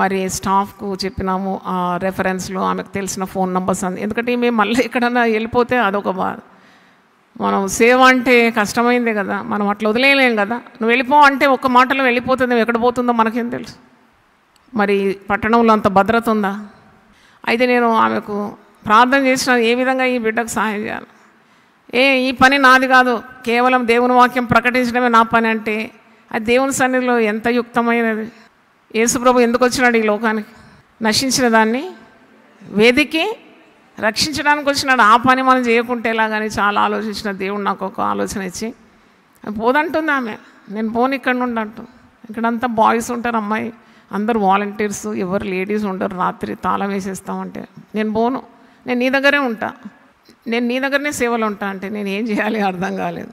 మరి స్టాఫ్కు చెప్పినాము ఆ రెఫరెన్స్లో ఆమెకు తెలిసిన ఫోన్ నెంబర్స్ ఎందుకంటే మేము మళ్ళీ ఎక్కడన్నా వెళ్ళిపోతే అదొక బాధ. మనం సేవ అంటే కష్టమైందే కదా, మనం అట్లా వదిలేయలేం కదా. నువ్వు వెళ్ళిపో అంటే ఒక్క మాటలో వెళ్ళిపోతుంది, ఎక్కడ పోతుందో మనకేం తెలుసు. మరి పట్టణంలో అంత భద్రత ఉందా? అయితే నేను ఆమెకు ప్రార్థన చేసిన, ఏ విధంగా ఈ బిడ్డకు సహాయం చేయాలి. ఈ పని నాది కాదు, కేవలం దేవుని వాక్యం ప్రకటించడమే నా పని అంటే, అది దేవుని సన్నిధిలో ఎంత యుక్తమైనది. యేసుప్రభు ఎందుకు వచ్చినాడు ఈ లోకానికి? నశించిన దాన్ని వేదికి రక్షించడానికి వచ్చినాడు. ఆ పని మనం చేయకుంటే ఎలాగని చాలా ఆలోచించిన దేవుడు నాకు ఒక ఆలోచన ఇచ్చి, పోదంటుంది ఆమె. నేను పోను, ఇక్కడ నుండి అంటూ. ఇక్కడంతా బాయ్స్ ఉంటారు, అమ్మాయి అందరు వాలంటీర్స్, ఎవరు లేడీస్ ఉండరు. రాత్రి తాళం వేసేస్తామంటే నేను పోను, నేను నీ దగ్గరే ఉంటా, నేను నీ దగ్గరనే సేవలు ఉంటా అంటే నేను ఏం చేయాలి అర్థం కాలేదు.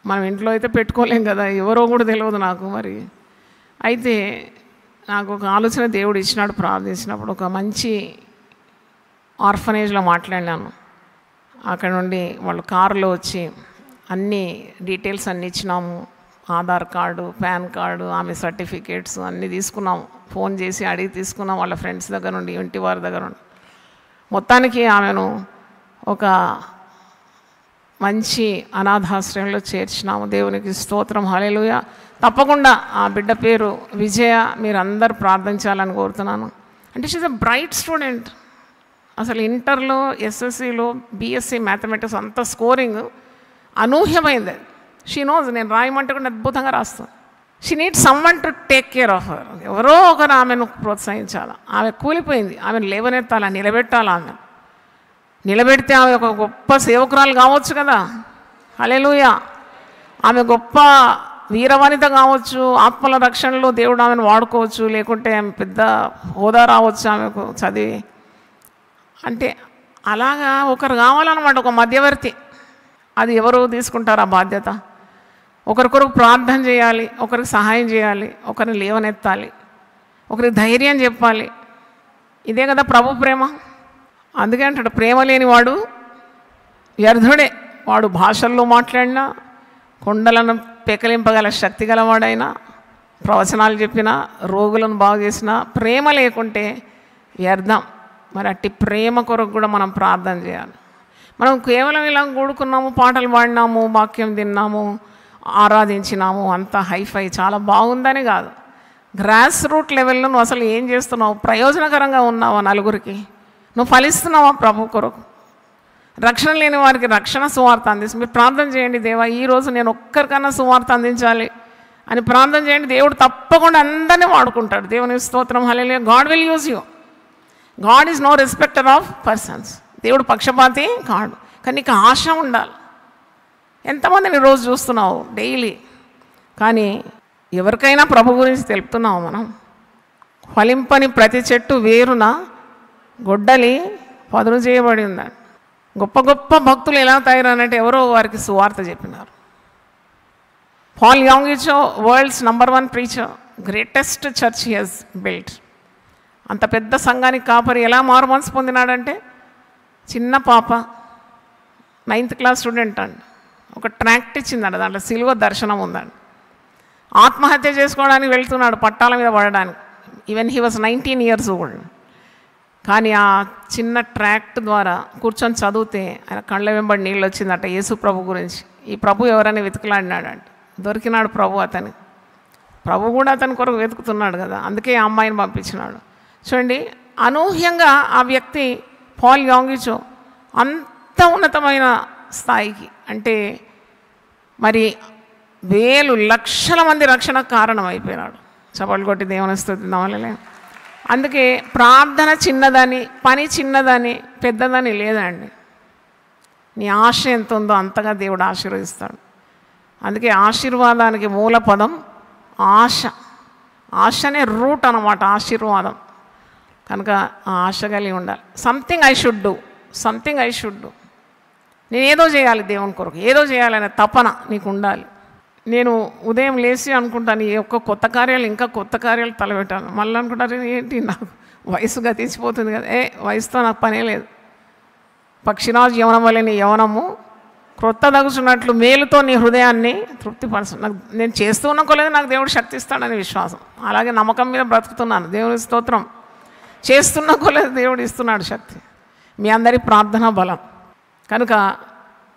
మనం ఇంట్లో అయితే పెట్టుకోలేం కదా, ఎవరో కూడా తెలియదు నాకు. మరి అయితే నాకు ఒక ఆలోచన దేవుడు ఇచ్చినాడు. ప్రార్థించినప్పుడు ఒక మంచి ఆర్ఫనేజ్లో మాట్లాడినాను. అక్కడ నుండి వాళ్ళు కారులో వచ్చి అన్ని డీటెయిల్స్ అన్నీ ఇచ్చినాము. ఆధార్ కార్డు, పాన్ కార్డు, ఆమె సర్టిఫికేట్స్ అన్నీ తీసుకున్నాము. ఫోన్ చేసి అడిగి తీసుకున్నాం వాళ్ళ ఫ్రెండ్స్ దగ్గర నుండి, ఇంటి వారి దగ్గర నుండి. మొత్తానికి ఆమెను ఒక మంచి అనాథాశ్రయంలో చేర్చినాము. దేవునికి స్తోత్రం, హల్లెలూయా. తప్పకుండా ఆ బిడ్డ పేరు విజయ. మీరు అందరు ప్రార్థించాలని కోరుతున్నాను. అంటే షీఈ్ అ బ్రైట్ స్టూడెంట్. అసలు ఇంటర్లో, ఎస్ఎస్సిలో, బీఎస్సీ మ్యాథమెటిక్స్ అంత స్కోరింగ్ అనూహ్యమైంది. షీ నోస్, నేను రాయమంటే కూడా అద్భుతంగా రాస్తాను. She need someone to take care of her. ఎవరో ఒకరు ఆమెను ప్రోత్సహించాలి. ఆమె కూలిపోయింది, ఆమెను లేవనెత్తాలా, నిలబెట్టాలా. ఆమె నిలబెడితే ఆమె ఒక గొప్ప సేవకురాలు కావచ్చు కదా. హల్లెలూయా. ఆమె గొప్ప వీరవనిత కావచ్చు, ఆత్మల రక్షణలో దేవుడు ఆమెను వాడుకోవచ్చు. లేకుంటే ఆమె పెద్ద హోదా రావచ్చు ఆమెకు చదివి. అంటే అలాగా ఒకరు కావాలన్నమాట, ఒక మధ్యవర్తి. అది ఎవరు తీసుకుంటారు ఆ బాధ్యత? ఒకరికొరకు ప్రార్థన చేయాలి, ఒకరికి సహాయం చేయాలి, ఒకరిని లేవనెత్తాలి, ఒకరికి ధైర్యం చెప్పాలి. ఇదే కదా ప్రభు ప్రేమ. అందుకే అంటాడు, ప్రేమ లేనివాడు వ్యర్థుడే. వాడు భాషల్లో మాట్లాడినా, కొండలను పెకలింపగల శక్తి గలవాడైనా, ప్రవచనాలు చెప్పినా, రోగులను బాగు చేసినా ప్రేమ లేకుంటే వ్యర్థం. మరి అట్టి ప్రేమ కొరకు కూడా మనం ప్రార్థన చేయాలి. మనం కేవలం ఇలా కూడుకున్నాము, పాటలు పాడినాము, వాక్యం తిన్నాము, ఆరాధించినాము, అంతా హైఫై చాలా బాగుందని కాదు. గ్రాస్ రూట్ లెవెల్లో నువ్వు అసలు ఏం చేస్తున్నావు? ప్రయోజనకరంగా ఉన్నావా? నలుగురికి నువ్వు ఫలిస్తున్నావా ప్రభు కొరకు? రక్షణ లేని వారికి రక్షణ సువార్త అందిస్తుంది. మీరు ప్రార్థన చేయండి, దేవా ఈరోజు నేను ఒక్కరికన్నా సువార్త అందించాలి అని ప్రార్థన చేయండి. దేవుడు తప్పకుండా అందరినీ వాడుకుంటాడు. దేవుని స్తోత్రం, hallelujah. God will use you. God is no respecter of persons. దేవుడు పక్షపాతి కాడు. కానీ నీకు ఆశ ఉండాలి. ఎంతమందిని రోజు చూస్తున్నావు డైలీ, కానీ ఎవరికైనా ప్రభు గురించి తెలుపుతున్నావు? మనం ఫలింపని ప్రతి చెట్టు వేరున గొడ్డలి పదును చేయబడి ఉందండి. గొప్ప గొప్ప భక్తులు ఎలా తయారనంటే ఎవరో వారికి సువార్త చెప్పినారు. Paul Yonggi Cho world's #1 preacher, greatest church he has built. అంత పెద్ద సంఘానికి కాపరి ఎలా మారు మనసు పొందినాడంటే, చిన్న పాప 9th క్లాస్ స్టూడెంట్ అండి, ఒక ట్రాక్ట్ ఇచ్చిందండి, దాంట్లో సిలువ దర్శనం ఉందండి. ఆత్మహత్య చేసుకోవడానికి వెళ్తున్నాడు, పట్టాల మీద పడడానికి. Even he was 19 years old. కానీ ఆ చిన్న ట్రాక్ట్ ద్వారా కూర్చొని చదివితే ఆయన కళ్ళ వెంబడి నీళ్ళు వచ్చిందట యేసు ప్రభు గురించి. ఈ ప్రభు ఎవరైనా వెతుకులాడినాడంట, దొరికినాడు ప్రభు అతని. ప్రభు కూడా అతని కొరకు వెతుకుతున్నాడు కదా, అందుకే ఆ అమ్మాయిని పంపించినాడు. చూడండి, అనూహ్యంగా ఆ వ్యక్తి పాల్ యాంగిచో అంత ఉన్నతమైన స్థాయికి, అంటే మరి వేలు లక్షల మంది రక్షణకు కారణం అయిపోయినాడు. చపలు కొట్టి దేవుని స్తుతిద్దామలే. అందుకే ప్రార్థన చిన్నదని, పని చిన్నదని, పెద్దదని లేదండి. నీ ఆశ ఎంత ఉందో అంతగా దేవుడు ఆశీర్వదిస్తాడు. అందుకే ఆశీర్వాదానికి మూల పదం ఆశ. ఆశనే రూట్ అన్నమాట ఆశీర్వాదం. కనుక ఆ ఆశ కలిగి ఉండాలి. Something I should do. నేను ఏదో చేయాలి దేవుని కొరకు, ఏదో చేయాలనే తపన నీకు ఉండాలి. నేను ఉదయం లేచి అనుకుంటాను, ఈ ఒక్క కొత్త కార్యాలు, ఇంకా కొత్త కార్యాలు తలపెట్టాను. మళ్ళీ అనుకుంటారు ఏంటి, నాకు వయసు గతించిపోతుంది కదా. వయసుతో నాకు పనే లేదు. పక్షిరాజు యవనం వల్ల నీ యవనము క్రొత్త దగుచున్నట్లు మేలుతో నీ హృదయాన్ని తృప్తిపరచు. నేను చేస్తూ ఉన్న కొలేదు నాకు దేవుడు శక్తి ఇస్తాడని విశ్వాసం. అలాగే నమ్మకం మీద బ్రతుకుతున్నాను. దేవుని స్తోత్రం. చేస్తున్న కొలేదు దేవుడు ఇస్తున్నాడు శక్తి. మీ అందరి ప్రార్థన బలం. కనుక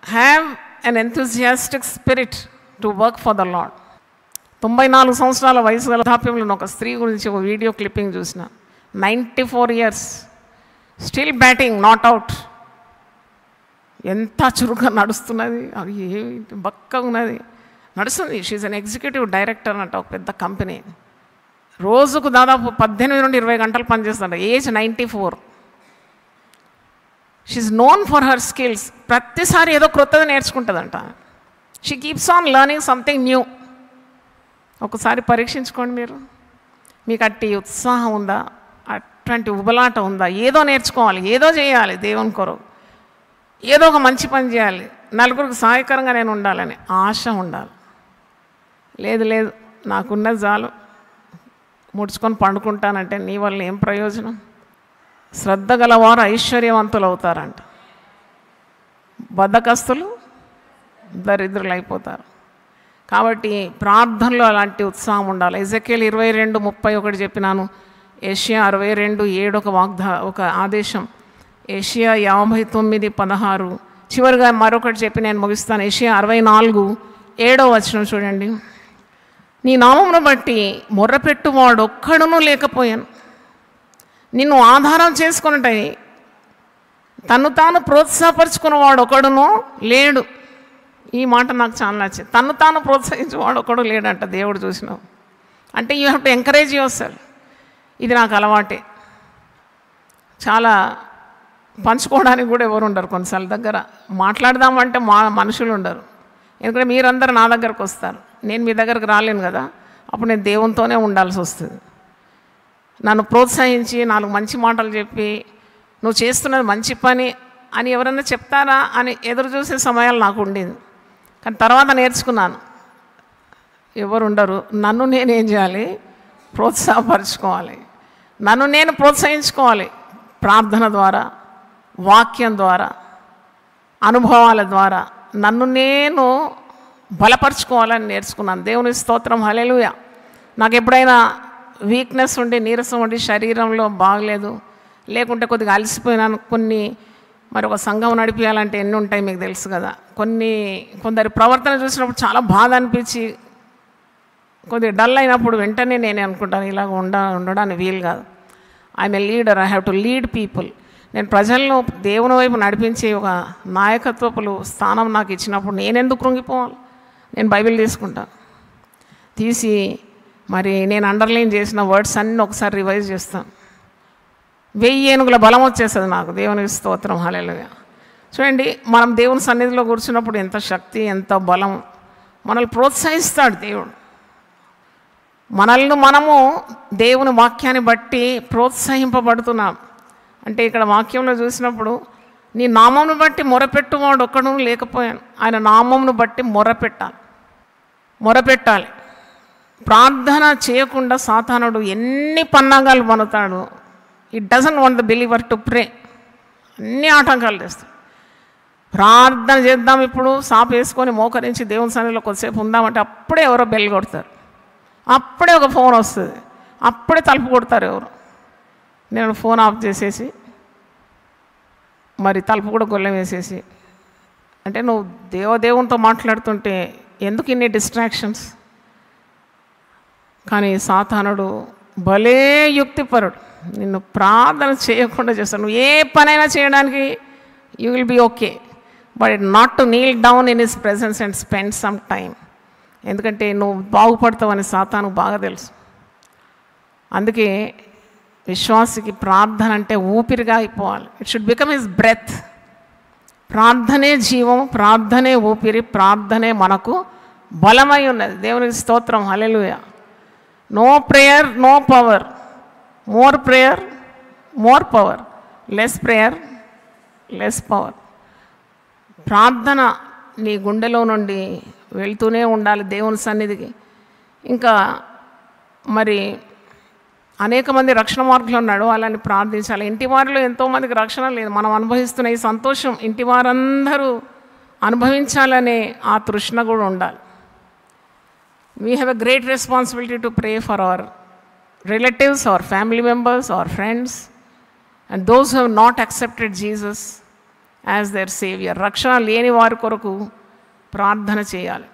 have an enthusiastic spirit to work for the Lord. 94 సంవత్సరాల వయసు గల వృద్ధాప్యంలో ఒక స్త్రీ గురించి ఒక వీడియో క్లిప్పింగ్ చూసిన. 94 years still batting, not out. ఎంత చురుగ్గా నడుస్తున్నది, అది ఏమి బక్కగా ఉన్నది, నడుస్తుంది. షీఈ్ అన్ ఎగ్జిక్యూటివ్ డైరెక్టర్ అంట ఒక పెద్ద కంపెనీ. రోజుకు దాదాపు 18 నుండి 20 గంటలు పనిచేస్తుంట. Age 94. She's known for her skills. ప్రతిసారి ఏదో క్రొత్తది నేర్చుకుంటుందంట. She keeps on learning something new. ఒకసారి పరీక్షించుకోండి మీరు. మీకు అట్టి ఉత్సాహం ఉందా, అట్లాంటి ఉబలాట ఉందా? ఏదో నేర్చుకోవాలి, ఏదో చేయాలి దేవుని కొరకు, ఏదో ఒక మంచి పని చేయాలి, నలుగురికి సహాయకరంగా నేను ఉండాలని ఆశ ఉండాలి. లేదు నాకున్నది చాలు, ముడుచుకొని పండుకుంటానంటే నీ వల్ల ఏం ప్రయోజనం? శ్రద్ధ గలవారు ఐశ్వర్యవంతులు అవుతారంట, బద్ధకస్తులు దరిద్రులు అయిపోతారు. కాబట్టి ప్రార్థనలో అలాంటి ఉత్సాహం ఉండాలి. ఎజెకియల్ 22:31 చెప్పినాను. ఏషియా 62:7 ఒక ఆదేశం. ఏషియా 59:16. చివరిగా మరొకటి చెప్పి నేను ముగిస్తాను. ఏషియా 64:7 చూడండి. నీ నామమును బట్టి మొర్రపెట్టువాడు ఒక్కడునూ లేకపోయాను. నిన్ను ఆధారం చేసుకున్నట్టయి తను తాను ప్రోత్సాహపరుచుకున్నవాడు ఒకడునూ లేడు. ఈ మాట నాకు చాలా నచ్చింది. తను తాను ప్రోత్సహించేవాడు ఒకడు లేడంట. దేవుడు చూసినావు అంటే you have to encourage your self. ఇది నాకు అలవాటే. చాలా పంచుకోవడానికి కూడా ఎవరు ఉండరు. కొన్నిసార్లు దగ్గర మాట్లాడదామంటే మనుషులు ఉండరు. ఎందుకంటే మీరందరూ నా దగ్గరకు వస్తారు, నేను మీ దగ్గరకు రాలేను కదా. అప్పుడు నేను దేవునితోనే ఉండాల్సి వస్తుంది. నన్ను ప్రోత్సహించి 4 మంచి మాటలు చెప్పి నువ్వు చేస్తున్నది మంచి పని అని ఎవరన్నా చెప్తారా అని ఎదురు చూసే సమయాలు నాకు ఉండేది. కానీ తర్వాత నేర్చుకున్నాను, ఎవరు ఉండరు. నన్ను నేనేం చేయాలి? ప్రోత్సాహపరచుకోవాలి, నన్ను నేను ప్రోత్సహించుకోవాలి. ప్రార్థన ద్వారా, వాక్యం ద్వారా, అనుభవాల ద్వారా నన్ను నేను బలపరుచుకోవాలని నేర్చుకున్నాను. దేవుని స్తోత్రం, హల్లెలూయా. నాకు ఎప్పుడైనా వీక్నెస్ ఉండి, నీరసం ఉండి, శరీరంలో బాగలేదు, లేకుంటే కొద్దిగా అలసిపోయినాను, మరి ఒక సంఘం నడిపించాలంటే ఎన్ని ఉంటాయి మీకు తెలుసు కదా. కొందరి ప్రవర్తన చూసినప్పుడు చాలా బాధ అనిపించి కొద్దిగా డల్ అయినప్పుడు వెంటనే నేనే అనుకుంటాను, ఇలాగ ఉండడానికి వీలు కాదు. I'm a leader, I have to lead people. నేను ప్రజలను దేవుని వైపు నడిపించే ఒక నాయకత్వపు స్థానం నాకు ఇచ్చినప్పుడు నేనెందుకు కృంగిపోవాలి? నేను బైబిల్ తీసి మరి నేను అండర్లైన్ చేసిన వర్డ్స్ అన్నీ ఒకసారి రివైజ్ చేస్తాను. 1000 ఏనుగుల బలం వచ్చేస్తుంది నాకు. దేవునికి స్తోత్రం, హల్లెలూయా. చూడండి, మనం దేవుని సన్నిధిలో కూర్చున్నప్పుడు ఎంత శక్తి, ఎంత బలం. మనల్ని ప్రోత్సహిస్తాడు దేవుడు. మనము దేవుని వాక్యాన్ని బట్టి ప్రోత్సహింపబడుతున్నాం. అంటే ఇక్కడ వాక్యంలో చూసినప్పుడు నీ నామమును బట్టి మొరపెట్టువాడు ఒక్కడు లేకపోయాను. ఆయన నామమును బట్టి మొరపెట్టాలి. ప్రార్థన చేయకుండా సాతానుడు ఎన్ని పన్నాగాలు పన్నుతాడు. It doesn't want the believer to pray. అన్ని ఆటంకాలు తెస్తాడు. ప్రార్థన చేద్దాం, ఇప్పుడు సాపు వేసుకొని మోకరించి దేవుని సన్నిధిలో కొద్దిసేపు ఉందామంటే అప్పుడే ఎవరో బెల్ కొడతారు, అప్పుడే ఒక ఫోన్ వస్తుంది, అప్పుడే తలుపు కొడతారు ఎవరు. నేను ఫోన్ ఆఫ్ చేసేసి మరి తలుపు కూడా గొల్లెం వేసేసి, అంటే నువ్వు దేవునితో మాట్లాడుతుంటే ఎందుకు ఇన్ని డిస్ట్రాక్షన్స్? కానీ సాతానుడు భలే యుక్తిపరుడు. నిన్ను ప్రార్థన చేయకుండా చేస్తాడు. నువ్వు ఏ పనైనా చేయడానికి you will be okay, but not to kneel down in his presence and spend some time. ఎందుకంటే నువ్వు బాగుపడతావని సాతానుకు బాగా తెలుసు. అందుకే విశ్వాసికి ప్రార్థన అంటే ఊపిరిగా అయిపోవాలి. It should become his breath. ప్రార్థనే జీవం, ప్రార్థనే ఊపిరి, ప్రార్థనే మనకు బలమై ఉన్నది. దేవునికి స్తోత్రం, hallelujah. No prayer, no power. More prayer, more power. Less prayer, less power. ప్రార్థన నీ గుండెలో నుండి వెళ్తూనే ఉండాలి దేవుని సన్నిధికి. ఇంకా మరి అనేక మంది రక్షణ మార్గంలో ఉన్నాడు, వాళ్ళని ప్రార్థించాలి. ఇంటి వారిలో ఎంతోమందికి రక్షణ లేదు. మనం అనుభవిస్తున్న ఈ సంతోషం ఇంటి వారందరూ అనుభవించాలనే ఆ తృష్ణ కూడా ఉండాలి. We have a great responsibility to pray for hour relatives or family members or friends and those who have not accepted Jesus as their savior. రక్షణ లేని వారి కొరకు ప్రార్థన చేయాలి.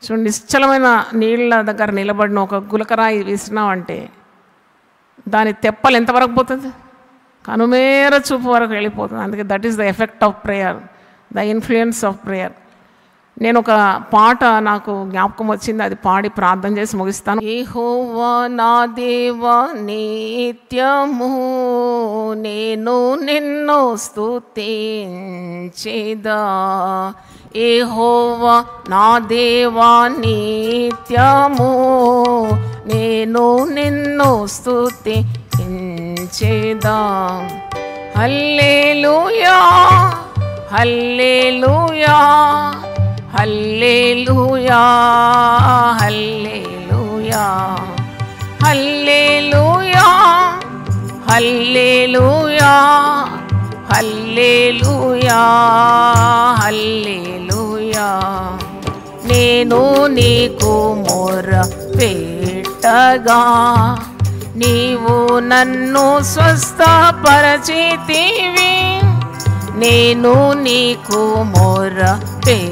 చూడండి, నిశ్చలమైన నీళ్ళ దగ్గర నిలబడిన ఒక గులకరాయి వేసినామంటే దాని తెప్పలు ఎంతవరకు పోతుంది? కనుమేర చూపు వరకు వెళ్ళిపోతుంది. అందుకే that is the effect of prayer, the influence of prayer. నేను ఒక పాట నాకు జ్ఞాపకం వచ్చింది, అది పాడి ప్రార్థన చేసి ముగిస్తాను. యెహోవా నా దేవా నిత్యము నేను నిన్ను స్తుతించెదా. యెహోవా నా దేవా నిత్యము నేను నిన్ను స్తుతించెదా. హల్లెలూయా, హల్లెలూయా, హల్లెలూయా, హల్లెలూయా, హల్లెలూయా, హల్లెలూయా, హల్లెలూయా, హల్లెలూయా. నేను నీకు మొరపెట్టగా నీవు నన్ను స్వస్థపరచితివి. నేను నీకు మొరపెట్టగా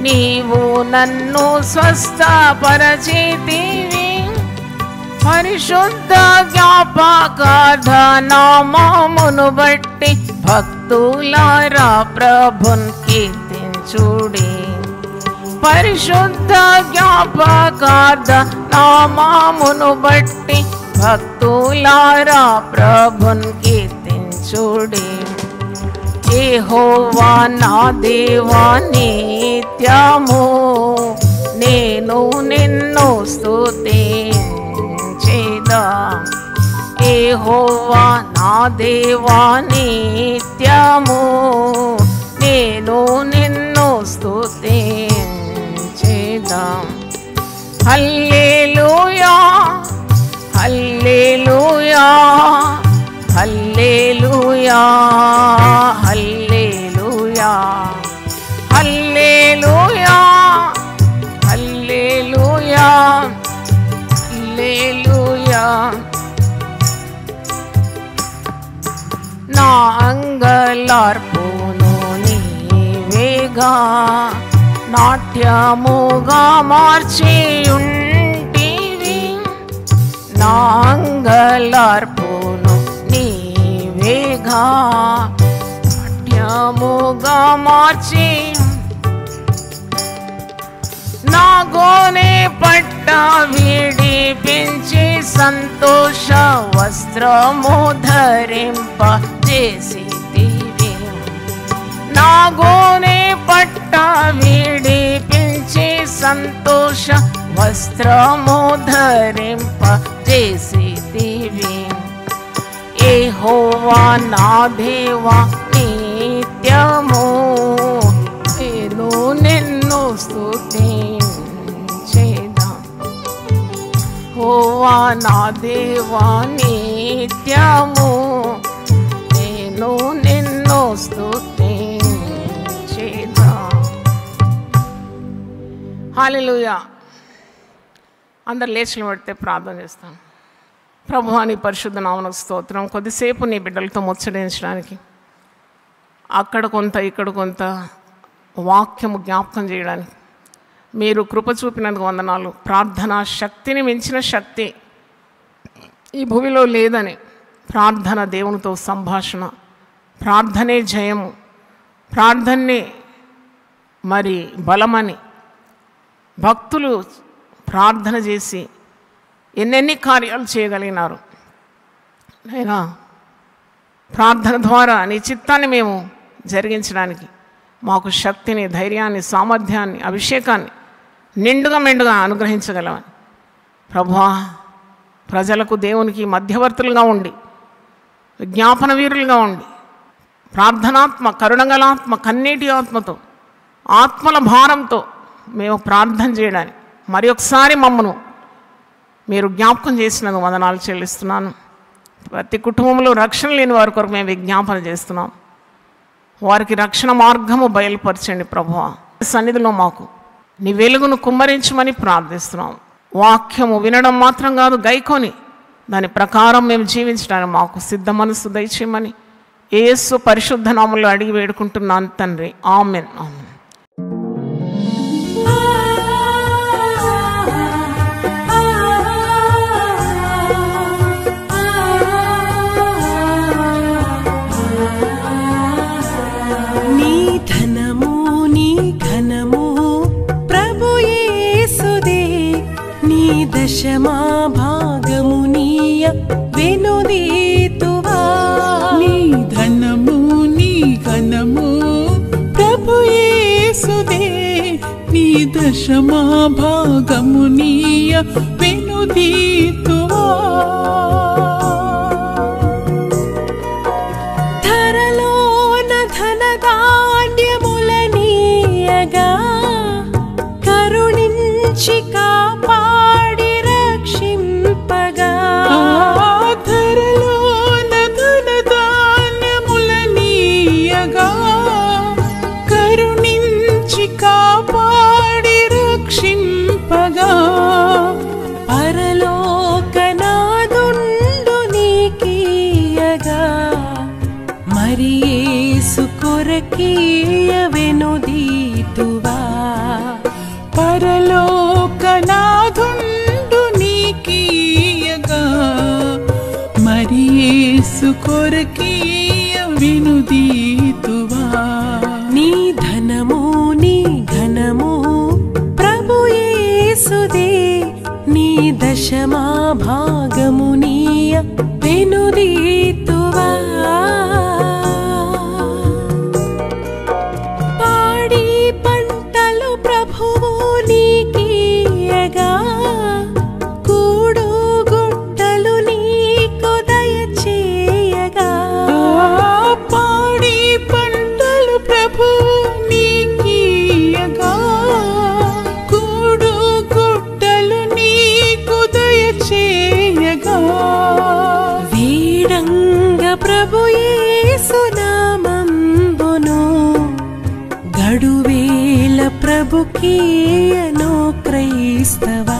నీవు నన్ను స్వస్థపరచితివి. పరిశుద్ధ జ్ఞాపకార్థ నామమును బట్టి భక్తులారా ప్రభున్ కీర్తించుడి. పరిశుద్ధ జ్ఞాపకార్థ నామమును బట్టి భక్తులారా ప్రభున్ కీర్తించుడి. యెహోవా నా దేవా నిత్యము నేను నిన్ను స్తుతించెదా. యెహోవా నా దేవా నిత్యము నేను నిన్ను స్తుతించెదా. హల్లెలూయా, హల్లెలూయా, హల్లెలూయా, హల్లెలూయా, హల్లెలూయా. నాగలార్పును నీవేగా నాట్యముగా మార్చి ఉంటివి నాగలార్పును నీవేగా నాట్యముగా మార్చి నా గోనె పట్ట విడిపించి సంతోష వస్త్రము ధరింప చేసితివి నా గోనె పట్ట విడిపించి సంతోష వస్త్రము ధరింప చేసితివి యెహోవా నా దేవా నిత్యము నేను నిన్ను స్తుతించేదా యెహోవా నా దేవా నిత్యము నేను నిన్ను స్తుతించేదా. హల్లెలూయా. అందరు లేచి పడితే ప్రార్థన చేస్తాం. ప్రభువా నీ పరిశుద్ధ నామమునకు స్తోత్రం. కొద్దిసేపు నీ బిడ్డలతో ముచ్చటించడానికి అక్కడ కొంత ఇక్కడ కొంత వాక్యము జ్ఞాపకం చేయడానికి మీరు కృప చూపినందుకు వందనాలు. ప్రార్థన శక్తిని మించిన శక్తి ఈ భూమిలో లేదని, ప్రార్థన దేవునితో సంభాషణ, ప్రార్థనే జయము, ప్రార్థనే మరి బలమని భక్తులు ప్రార్థన చేసి ఎన్నెన్ని కార్యాలు చేయగలిగినారు. అయినా ప్రార్థన ద్వారా నీ చిత్తాన్ని మేము జరిగించడానికి మాకు శక్తిని, ధైర్యాన్ని, సామర్థ్యాన్ని, అభిషేకాన్ని నిండుగా మెండుగా అనుగ్రహించగలమని ప్రభువా ప్రజలకు దేవునికి మధ్యవర్తులుగా ఉండి విజ్ఞాపన వీరులుగా ఉండి ప్రార్థనాత్మ, కరుణగలాత్మ, కన్నీటి ఆత్మతో, ఆత్మల భారంతో మేము ప్రార్థన చేయడానికి మరి ఒకసారి మమ్మను మీరు జ్ఞాపకం చేసినందుకు వందనాలు చెల్లిస్తున్నాను. ప్రతి కుటుంబంలో రక్షణ లేని వారి కొరకు మేము విజ్ఞాపన చేస్తున్నాం. వారికి రక్షణ మార్గము బయలుపరచండి ప్రభువా. సన్నిధిలో మాకు నీ వెలుగును కుమ్మరించమని ప్రార్థిస్తున్నాం. వాక్యము వినడం మాత్రం కాదు, గైకొని దాని ప్రకారం మేము జీవించడానికి మాకు సిద్ధ మనస్సు దయచేయమని యేసు పరిశుద్ధ నామములో అడిగి వేడుకుంటున్నాను తండ్రి. ఆమెన్. ఆమెన్. దశమా భాగము నీయ వెనుదీతువా నీ ధనము నీ ఘనము ప్రభు యేసుదే నీ దశమా భాగము నీయ వెనుదీతువా ధరలోన ధనధాన్యములనీయగా కరుణించి వెనుదీతువా పరలోకనాథుండు నీకీయగా మరి యేసు కొరకీయ వెనుదీతువా నీ ధనము నీ ఘనము ప్రభు యేసుదే నీ దశమా భాగము నీయ వెనుదీతువా ప్రభుకీయను క్రైస్తవా